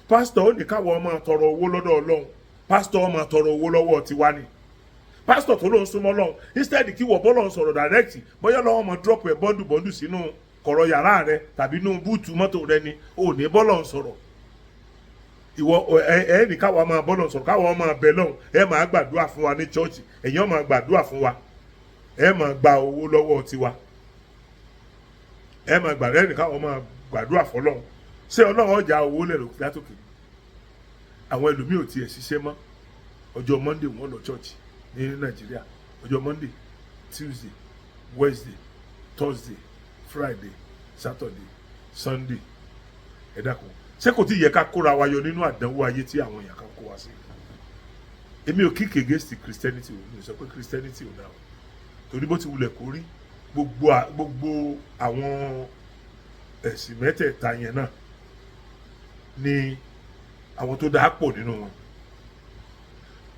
pásítọ̀ ó ní káwọn ọmọ tọrọ owó lọ́dọ̀ Ọlọ́run pásítọ̀ ọmọ tọrọ owó lọ́wọ́ tiwa ni pásítọ̀ tó ló ń súnmọ́ Ọlọ́run instead kí wọ́n bọ́lọ̀ ń sọ̀rọ̀ direct bóyá lọ́wọ́ mọ̀ drop ẹ̀ bọ́ndù sínú kọ̀rọ̀ yàrá rẹ tàbí inú búùtù mọ́tò rẹ ni ò ní bọ́lọ̀ ń sọ̀rọ̀ ìwọ ẹ ní káwọn máa bọ́lọ̀ ń sọ̀rọ̀ káwọn máa bẹ lọ́hùn ẹ máa gbàdúrà fún wa ní chọ́ọ̀chì ẹ̀yin máa gbàdúrà fún wa ẹ máa gba owó lọ́wọ́ tiwa ẹ máa gbàdúrà ẹ ní káwọn máa gbàdúrà fọlọ́hùn ṣé Ọlọ́run ọjà owó lẹ̀rọ látòkè àwọn ẹlòmíì ò tiẹ̀ ṣiṣẹ́ mọ́ ọjọ́ Monday wọ́n lọ chọ́ọ̀chì ní Nàìjíríà ọjọ́ Monday Tuesday Wednesday Thursday Friday Saturday Sunday ẹ dákun ṣé kò tí yẹ ká kóra wa yọ nínú àdánwò ayé tí àwọn èèyàn kan kó wa sí èmi ò kíkè against Christianity ò ní sọ pé Christianity ò dáa torí bó ti wulẹ̀ kó rí gbogbo àwọn ẹ̀sìn mẹ́tẹ̀ẹ̀ta yẹn náà ni àwọn tó dáa pọ̀ nínú wọn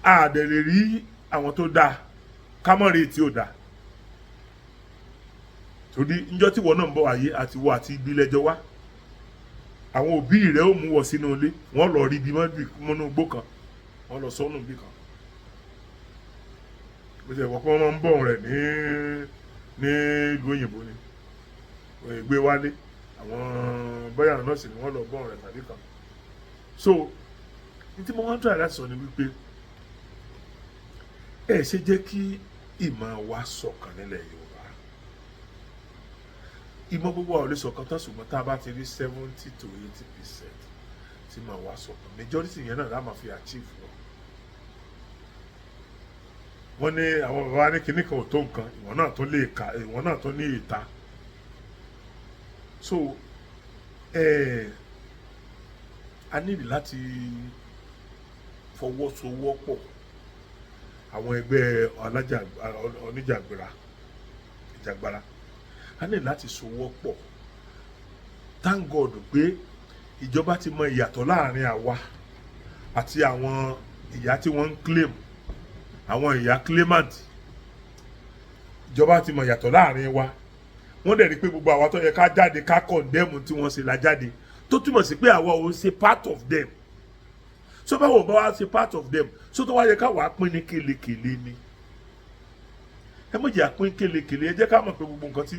a dẹ̀ lè rí àwọn tó dáa kámọ́rì tí ò dáa torí níjọ́ tí wọn náà ń bọ̀ wáyé àti wọ àti ibi lẹ́jọ́ wá àwọn òbí rẹ̀ ó mú wọ sínú ilé wọ́n lọ rí ibi mọ́nú igbó kan wọ́n lọ sọ́nù bí kan bó ṣe wọ́n pé wọ́n máa ń bọ̀ rẹ̀ ní ìlú òyìnbó ni gbé wálé àwọn bóyá nọ́ọ̀sì ni wọ́n lọ bọ̀ rẹ̀ tàbí kan so ní tí mo wọ́n ń tọ́ àdá sọ ni wípé ẹ ṣe jẹ́ kí ìmọ̀ wa ṣọ̀kan nílẹ̀ Yorùbá. Ìmọ̀ gbogbo wa ò lè ṣọ̀kan tán, ṣùgbọ́n tá a bá ti rí 70 to 80% tí màá wá ṣọ̀kan, majority yẹn náà la máa fi achieve lọ. Wọ́n ní àwọn bàbá ní kinní kan ò tó nǹkan, ìwọ̀n náà tó lè ka, ìwọ̀n náà tó ní ìta. So a nílò láti fọwọ́sowọ́pọ̀ àwọn ẹgbẹ́ ìjàgbara. A nílò láti sowọ́pọ̀. Thank God pé ìjọba ti mọ ìyàtọ̀ láàrin àwa àti àwọn ìyá tí wọ́n ń claim, àwọn ìyá claimant. Ìjọba ti mọ ìyàtọ̀ láàrin wa. Wọ́n dẹ̀ rí pé gbogbo àwa tó yẹ ká jáde ká condemn tí wọ́n ṣe la jáde, tó túmọ̀ sí pé àwa ò ń ṣe part of them. So báwo bá wá ṣe part of them, so tó wá yẹ ká wàá pín ní kélekèle ni. Ẹ mọ̀ jẹ́ àpín kélekèle, ẹ jẹ́ ká mọ̀ pé gbogbo nǹkan tí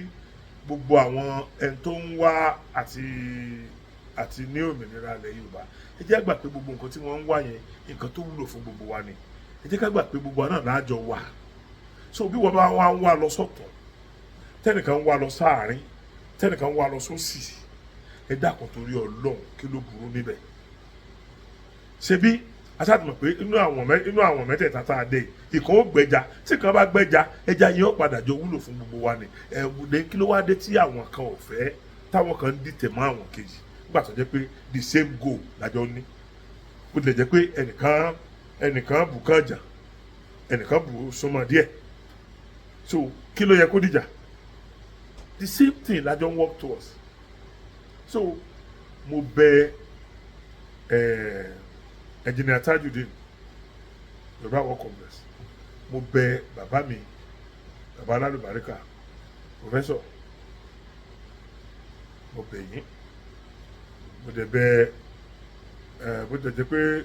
gbogbo àwọn ẹni tó ń wá àti ní òmìnira ilẹ̀ Yorùbá, ẹ jẹ́ gbà pé gbogbo nǹkan tí wọ́n ń wá yẹn nǹkan tó wúlò fún gbogbo wa ni. Ẹ jẹ́ ká gbà pé gbogbo wa náà lájọ wà. So bí wọ́n bá wá ń wá lọ sọ́tọ̀, tẹ́nìkan ń wá lọ sáàrin, tẹ́nìkan ń wá lọ sósì, ẹ dákun torí Ọlọ́run kí ló burú níbẹ̀? Ṣebí aṣáàtúmọ̀ pé inú àwọn mẹ́tẹ̀ẹ̀ta tá a dé ìkan ó gbẹ́ja, tí kan bá gbẹ́ja ẹja yẹn ó padà jọ wúlò fún gbogbo wa ni. Ẹ̀wùdé kí ló wá dé tí àwọn kan ò fẹ́, táwọn kan ń dìtẹ̀ mọ́ àwọn kejì nígbà tó jẹ́ pé the same goal lájọ ní. Ó lè jẹ́ pé ẹnìkan bù kàn jà, ẹnìkan bù súnmọ́ díẹ̀. So kí ló yẹ kó dìjà? The same thing lájọ ń work towards. So mo bẹ̀ Engineer Tajudeen Yorùbá World Congress, mo bẹ̀ bàbá mi, bàbá alálùbáríkà professor, mo bẹ̀ yín, mo dẹ̀ bẹ̀ bó tẹ̀ jẹ́ pé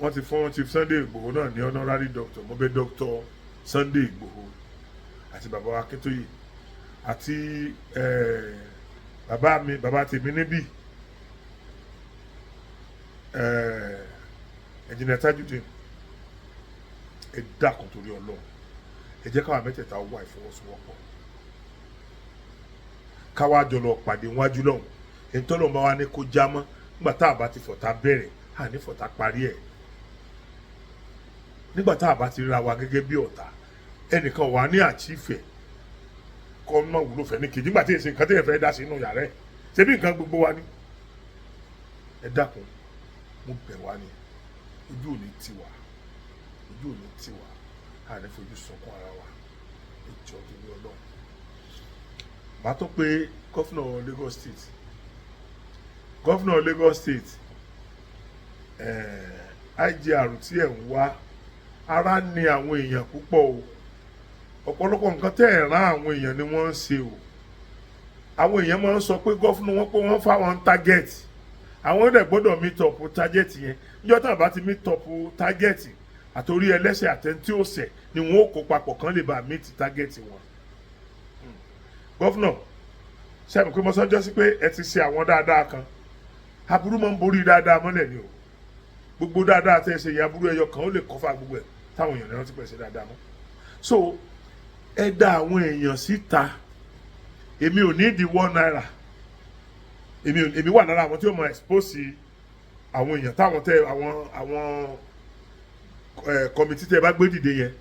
wọ́n ti fún Chief Sunday Igboho náà ní honorary doctor, mo bẹ̀ Dr. Sunday Igboho àti bàbá Akíntóyè àti bàbá tèmi níbí Engineer Tajudeen, ẹ dákun torí Ọlọ́run, ẹ jẹ́ káwa mẹ́tẹ̀ẹ̀ta wà ìfọwọ́sowọ́pọ̀, káwa jọ lọ pàdé wájú lọ́hùn. Ẹni tọ́lọ́run bá wá ní kó já mọ́ nígbà tá a bá ti fọ̀tá bẹ̀rẹ̀, à ní fọ̀tá parí ẹ̀. Nígbà tá a bá ti ríra wa gẹ́gẹ́ bí ọ̀tá, ẹnìkan wà ní àchífẹ̀ kọ́ mọ́ wúlò fẹ́ ní kejì nígbà tí èsì nǹkan tí ẹ fẹ́ dá sí inú yàrá ẹ̀, ṣé bí nǹkan gbogbo wa ní. Ẹ dákun, mo bẹ̀ wá ní, ojú ò ní tiwa, a ní fojú sunkún ara wa, ẹ jọ̀ọ́ torí Ọlọ́run. Màá tó pé gọ́fúnà Lagos State IGR tí ẹ̀ ń wá, ara ní àwọn èèyàn púpọ̀ o. Ọ̀pọ̀lọpọ̀ nǹkan tẹ́ ẹ̀ rán àwọn èèyàn ni wọ́n ń ṣe o. Àwọn èèyàn máa ń sọ pé gọ́fúnà wọn pé wọ́n fáwọn target, àwọn dẹ̀ gbọ́dọ̀ meet up target yẹn. Níjọ́ tá a bá ti meet up target, àtòrí ẹlẹ́sẹ̀ àtẹ̀ntí òsẹ̀ ni wọ́n ó kó papọ̀ kan lè bá meet target wọn. Gọ́fúnà ṣe àmì pé mo sọ́jọ́ sí pé ẹ ti ṣe àwọn dáadáa kan, aburú máa ń borí dáadáa mọ́lẹ̀ ni o. Gbogbo dáadáa tẹ́ ẹ ṣe yẹn, aburú ẹyọ kan ó lè kọ́fà gbogbo ẹ̀ táwọn èèyàn náà ti pẹ̀ ṣe dáadáa mọ́. So ẹ dá àwọn èèyàn síta. Èmi ò ní di $1. Èmi wà lára àwọn tí ó máa expose àwọn èèyàn táwọn tẹ àwọn kọmitì tẹ bá gbé dìde yẹn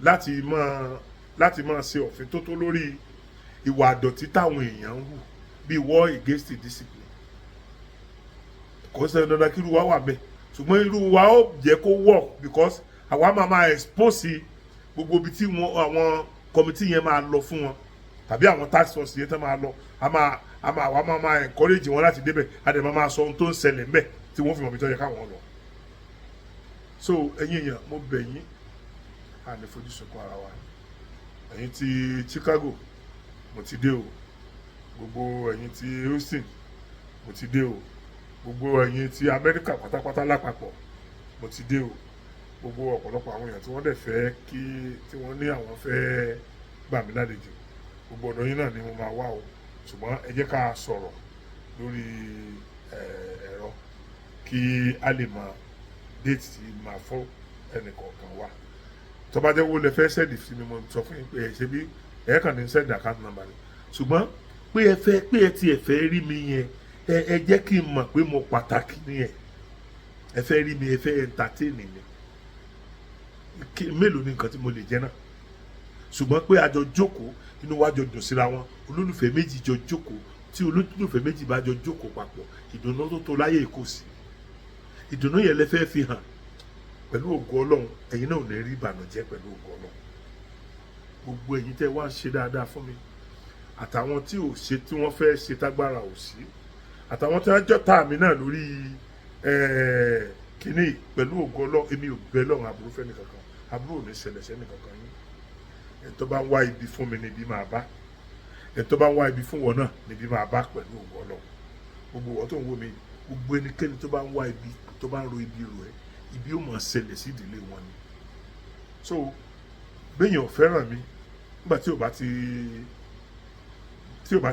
láti máa ṣe òfin tó lórí ìwà àdọ̀tí táwọn èèyàn ń hù bíi war against the discipline. Kò sẹ́ni dandan kí irú wa wà bẹ́ẹ̀, ṣùgbọ́n irú wa ó jẹ́ kó work because àwa máa expose gbogbo ibi tí àwọn kọmitì yẹn máa lọ fún wọn, tàbí àwọn task force yẹn tán máa lọ, àwa máa encourage wọn láti débẹ̀, a dẹ̀ máa sọ ohun tó ń ṣẹlẹ̀ ńbẹ̀ tí wọ́n fi mọ̀ bí tó yẹ káwọn lọ. So ẹ̀yin èèyàn, mo bẹ̀ yín, a lè fojú sunkún ara wa. Ẹ̀yin ti Chicago, mo ti dé o. Gbogbo ẹ̀yin ti Houston, mo ti dé o. Gbogbo ẹ̀yin ti Amẹ́ríkà pátápátá lápapọ̀, mo ti dé o. Gbogbo ọ̀pọ̀lọpọ̀ àwọn èèyàn tí wọ́n dẹ̀ fẹ́ tí wọ́n ní àwọn fẹ́ gbà mí lálejò, gbogbo ọ̀dọ̀ yín náà ni mo máa wá o. Ṣùgbọ́n ẹ jẹ́ ká sọ̀rọ̀ lórí ẹ̀rọ kí a lè mọ déètì tí màá fọ́ ẹnì kọ̀ọ̀kan wa tó bá jẹ́ wo lè fẹ́ sẹ́ẹ̀dì sí mi mo sọ fún yín pé ẹ ṣe bí ẹ kàn ní sẹ́ẹ̀dì account number ni ṣùgbọ́n pé ẹ tiẹ̀ fẹ́ rí mi yẹn ẹ jẹ́ kí n mọ̀ pé mo pàtàkì nìyẹn ẹ fẹ́ rí mi ẹ fẹ́ entertain mi mélòó ni nǹkan tí mo lè jẹ́ náà ṣùgbọ́n pé a jọ jókòó inú wa jọ dùn síra wọn olólùfẹ́ méjì jọ jókòó tí olólùfẹ́ méjì bá jọ jókòó papọ̀ ìdùnnú tó tó láyé kò sí ìdùnnú yẹn lẹ fẹ́ fi hàn pẹ̀lú ògo Ọlọ́run ẹ̀yin náà ò ní rí ìbànújẹ́ pẹ̀lú ògo Ọlọ́run gbogbo ẹ̀yin tẹ́ wá ń ṣe dáadáa fún mi àtàwọn tí ò ṣe tí wọ́n fẹ́ ṣe tágbára ò sí àtàwọn tí wọ́n jọ́ tá mi náà lórí kínní pẹ̀lú ògo Ọlọ́run èmi ò bẹ lọ́run aburú fẹ́ nìkankan aburú ò ní ṣẹlẹ̀ sẹ́ni kankan yín ẹ̀ tó bá ń wá ibi fún mi níbi máa bá ẹ̀ tó bá ń wá ibi fún wọn náà níbi máa bá pẹ̀lú ògo Ọlọ́run gbogbo wọn tó ń wò mí gbogbo ẹnikẹ́ni tó bá ń wá ibi tó bá ń ro ibi rò ẹ́ ibi ó máa ṣẹlẹ̀ sí ìdílé wọn ni so béèyàn ò fẹ́ràn mi nígbà tí ò bá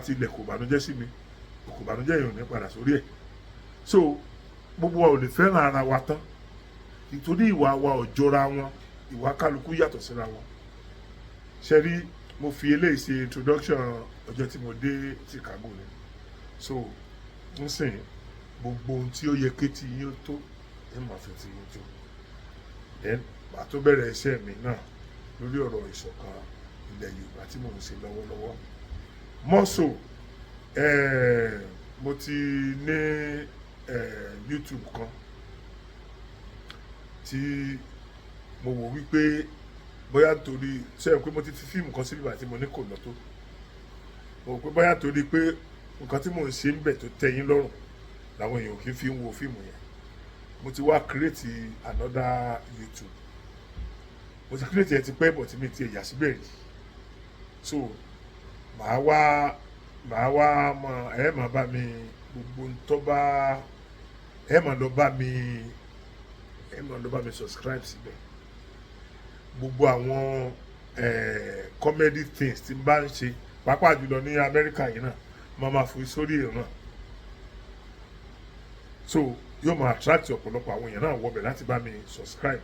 ti ilẹ̀ kò bànújẹ́ sí mi kò bànújẹ́ èèyàn ní padà sórí ẹ̀ so gbogbo wa ò lè fẹ́ràn ara wa tán nítorí ìwà wa ò jọra wọn ìwà kálukú yàtọ̀ síra wọn ṣe rí mo fi eléyìí ṣe introduction ọjọ́ tí mo dé Chicago ni so ń sìn gbogbo ohun tí ó yẹ kétí yín ó tó ẹ máa fi ti yín tó then màá tó bẹ̀rẹ̀ iṣẹ́ mi náà lórí ọ̀rọ̀ ìṣọ̀kan ilẹ̀ Yorùbá tí mò ń ṣe lọ́wọ́lọ́wọ́ mọ́sọ̀ mo ti ní YouTube kan tí mo wò wípé bóyá nítorí sẹ́yìn pé mo ti fi fíìmù kan síbi àti mo ní kò lọ tó mo rò pé bóyá nítorí pé nǹkan tí mò ń ṣe ń bẹ̀ tó tẹ́ yín lọ́rùn làwọn èèyàn kì í fi ń wo fíìmù yẹn mo ti wá create another YouTube mo ti create ẹ ti pẹ́ bọ̀ tí mi ti ẹ̀yà síbẹ̀ rí so màá wá mọ ẹ máa bá mi gbogbo tó bá ẹ máa lọ bá mi subscribe síbẹ̀ gbogbo àwọn comedy things tí n bá ń ṣe pàápàá jùlọ ní Amẹ́ríkà yìí náà máa fi sórí ìran so yóò máa attract ọ̀pọ̀lọpọ̀ àwọn èèyàn náà wọbẹ̀ láti bá mi subscribe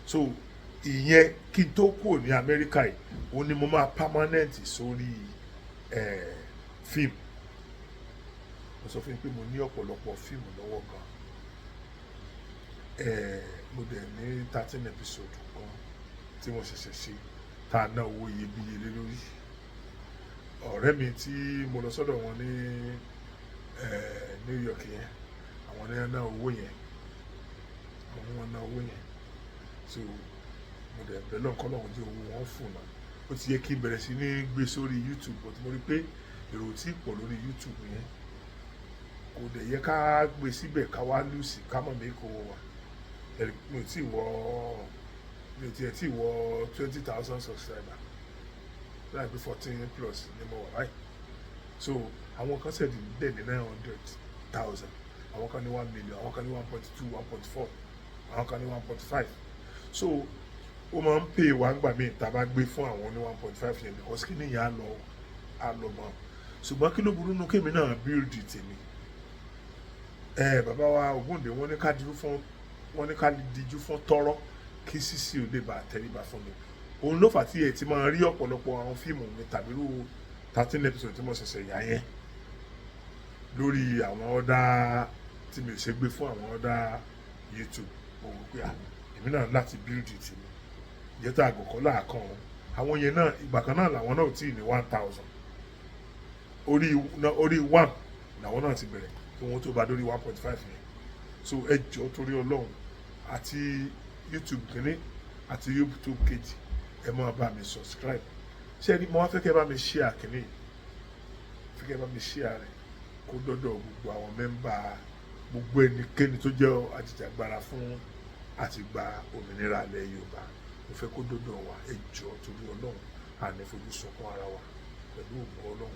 so ìyẹn kí n tó kúrò ní Amẹ́ríkà yìí ó ní mo máa permanent sórí fíìmù mo sọ fún yín pé mo ní ọ̀pọ̀lọpọ̀ fíìmù lọ́wọ́ gan mo dẹ̀ ní 13 episode kan tí wọ́n ṣẹ̀ṣẹ̀ ṣe tá a ná owó iyebíye lé lórí ọ̀rẹ́ mi tí mo lọ sọ́dọ̀ wọn ní New York yẹn àwọn ní ná owó yẹn so mo dẹ̀ bẹ̀ lọ́nkọ́ lọ́hún tí owó wọn fún náà ó ti yẹ kí n bẹ̀rẹ̀ sí ní gbé sórí YouTube but mo rí pé èrò tí pọ̀ lórí YouTube yẹn kò dẹ̀ yẹ ká gbé síbẹ̀ ká wá lùsì ká mọ̀ mí kó wà mi ò tí ì wọ 20,000 subscriber láì pé 14 plus ni mo wà báyìí so àwọn kan ṣẹ̀dí dẹ̀ ní 900,000 àwọn kan ní 1 million àwọn kan ní 1.2 1.4 àwọn kan ní 1.5 so ó máa ń pè wá gbà mí tá a bá gbé fún àwọn ní 1.5 yẹn because kí nìyẹn á lọ mọ́ ṣùgbọ́n kí ló burú nù kémi náà build tèmi bàbá wa Ògúndé wọ́n ní ká díjú fún tọrọ kí sísí ò lè bá tẹríba fún mi òun ló fà tí ẹ ti máa rí ọ̀pọ̀lọpọ̀ àwọn fíìmù mi tàbí irú 13 episode tí mo ṣẹ̀ṣẹ̀ yà yẹn lórí àwọn ọ̀dà tí mi ò ṣe gbé fún àwọn ọ̀dà YouTube mo wò pé èmi náà láti build tèmi ìjẹta àgùnkọ́ láàkàn wọn àwọn yẹn náà ìgbà kan náà làwọn náà ò tí ì ní 1,000 orí 1 làwọn náà ti bẹ̀rẹ̀ kí wọ́n tó bá dórí 1.5 yẹn so ẹ jọ̀ọ́ torí Ọlọ́run àti YouTube kìíní àti YouTube kejì ẹ máa bá mi subscribe ṣé ẹni mo wá fẹ́ kẹ́ bá mi share kìíní fẹ́ kẹ́ bá mi share rẹ̀ kó dọ́dọ̀ gbogbo àwọn mẹ́mbà gbogbo ẹnikẹ́ni tó jẹ́ ajìjàgbara fún àti gba òmìnira ilẹ̀ Yorùbá mo fẹ́ kó dọ́dọ̀ wa ẹ jọ̀ọ́ torí Ọlọ́run àní fojú sunkún ara wa pẹ̀lú ògùn Ọlọ́run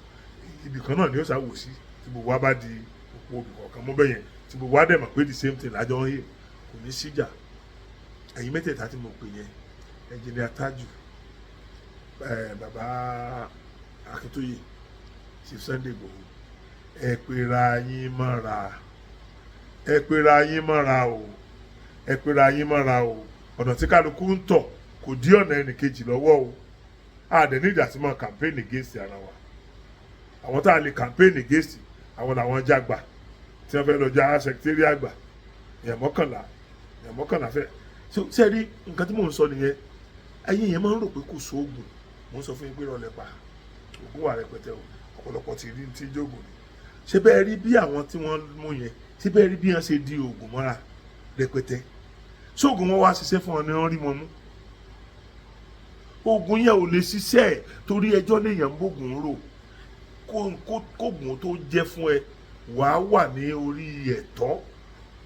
ibì kan náà ni ó ṣàwò sí tí gbogbo wa bá di òpó òbí kọ̀ọ̀kan mọ́ bẹ́yẹn tí gbogbo wa dẹ̀ mọ̀ pé the same thing lájọ ń yè kò ní síjà ẹ̀yin mẹ́tẹ̀ẹ̀ta tí mo pè yẹn Engineer Tájù bàbá Akíntóyè Chief Sunday Igboho ẹ pera yín mọ́ra o ẹ pera yín mọ́ra o ọ̀nà tí kálukú ń tọ̀ kò dí ọ̀nà ẹnìkejì lọ́wọ́ o àdẹ̀ ní ìjà tí mo campaign against ara wa àwọn tá a lè campaign against àwọn làwọn jágbà tí wọ́n fẹ́ lọ já secretary àgbà èèyàn mọ́kànlá fẹ́ ṣe rí nǹkan tí mò ń sọ nìyẹn ayé yẹn máa ń rò pé kò sóògùn mò ń sọ fún yín pé rọlẹ̀ pa ògùn wà rẹpẹtẹ o ọ̀pọ̀lọpọ̀ ti rí tí jógùn ni ṣé bẹ́ẹ̀ rí bí àwọn tí wọ́n mú yẹn ṣé bẹ́ẹ̀ rí bí wọ́n ṣe di ògùn mọ́ra rẹpẹtẹ ṣóògùn wọn wá ṣiṣẹ́ fún wọn ni wọ́n rí wọn mú oògùn yẹn ò lè ṣiṣẹ́ torí ẹjọ́ lèèyàn ń bògùn rò kóògùn tó jẹ́ fún ẹ wàá wà ní orí ẹ̀tọ́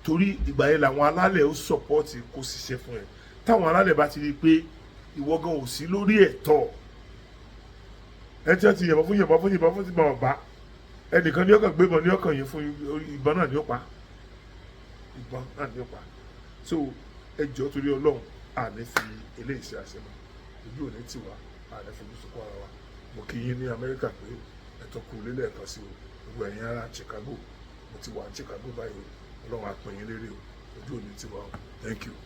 torí ìgbà yẹn làwọn alálẹ̀ ó sọ̀pọ́ọ̀tì kó ṣiṣẹ́ fún ẹ táwọn alálẹ̀ bá ti rí i pé ìwọ gan ò sí lórí ẹ̀tọ́ ẹ tí wọ́n ti yìnbọn fún ti máa bá ẹnìkan ní ọkàn gbébọn ní ọkàn yẹn fún ìbọn náà ní ó pa so ẹ jọ̀ọ́ torí Ọlọ́run àní fi eléyìí ṣe àṣemọ ojú òní tiwa àní fojú sunkún ara wa mo kí yín ní Amẹ́ríkà pé ẹ̀tọ́ kú lélẹ̀ ẹ̀kan sí o gbogbo ẹ̀yin ará Chicago mo ti wà ní Chicago báyìí Ọlọ́run á pín yín lérè o ojú òní tiwa o thank you.